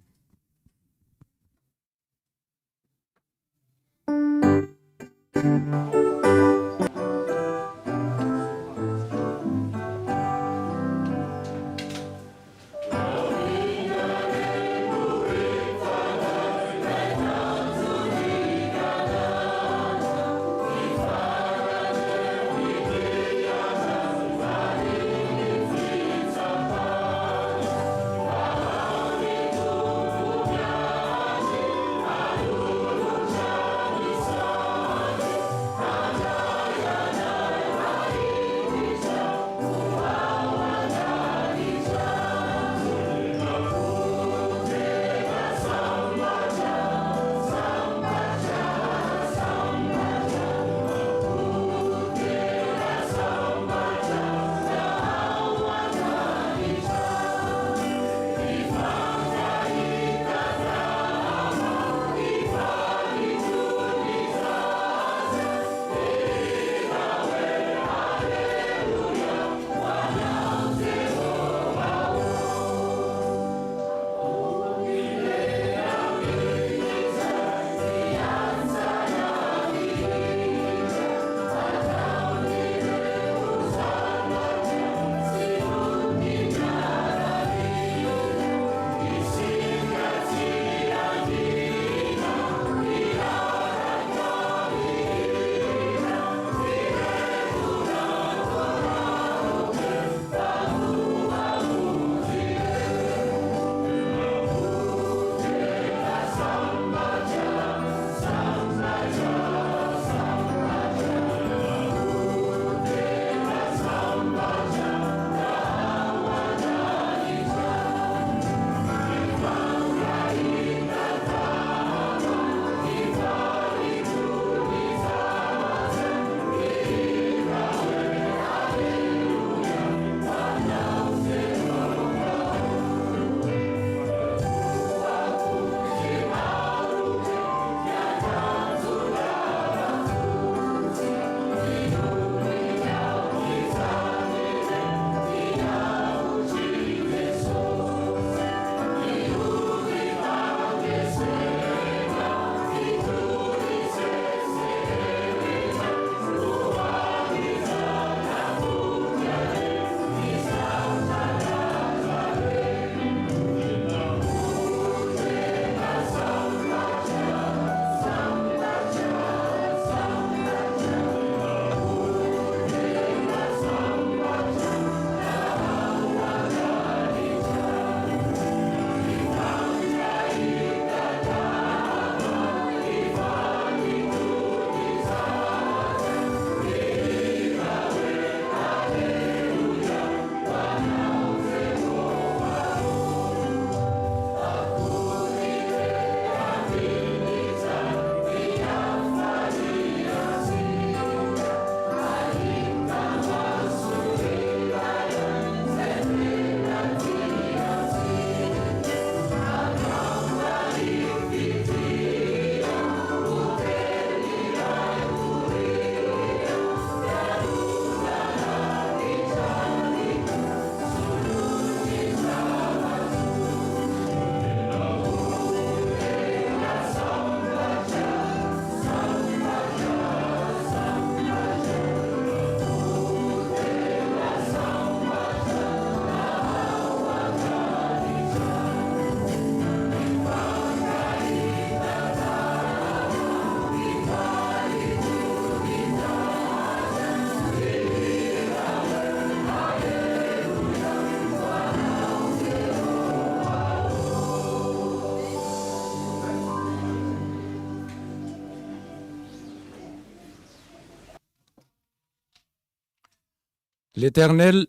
L'Éternel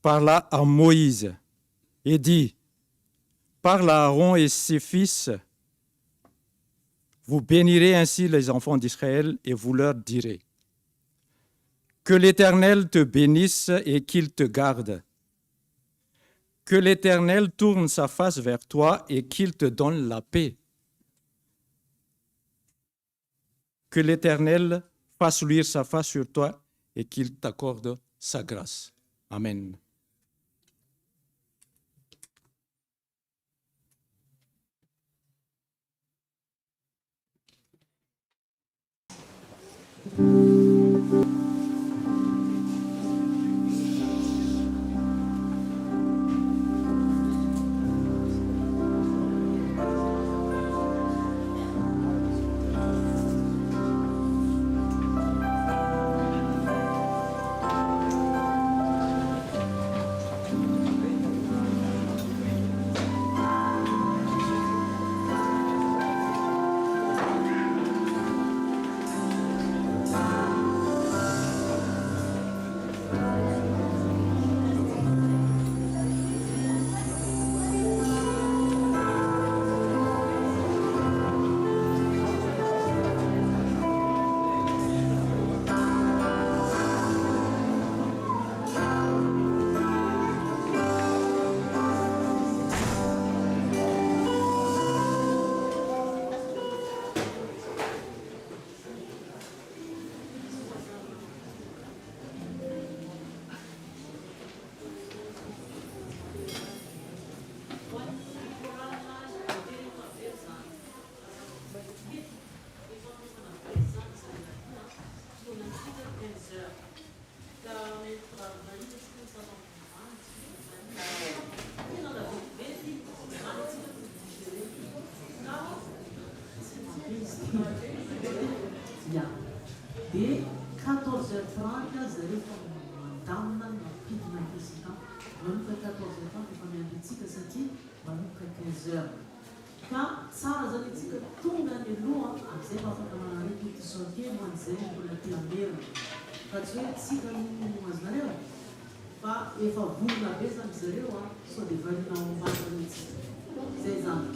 parla à Moïse et dit, parle à Aaron et ses fils, vous bénirez ainsi les enfants d'Israël et vous leur direz, que l'Éternel te bénisse et qu'il te garde. Que l'Éternel tourne sa face vers toi et qu'il te donne la paix. Que l'Éternel fasse luire sa face sur toi et qu'il t'accorde sa grâce. Amen. Dia 14h30 zareo fa mandamina napidina président manomboka 14h30 efa miambitsika satria manomboka 15h ka tsara zany itsika tonga ny aloha amizay mba afaka manareo petitionke mo an'izay mbola te hamerina fa tsy hoe tsika no azonareo fa efa vorona be zany zareo sao dia valina ao ambany mihitsy zay zany.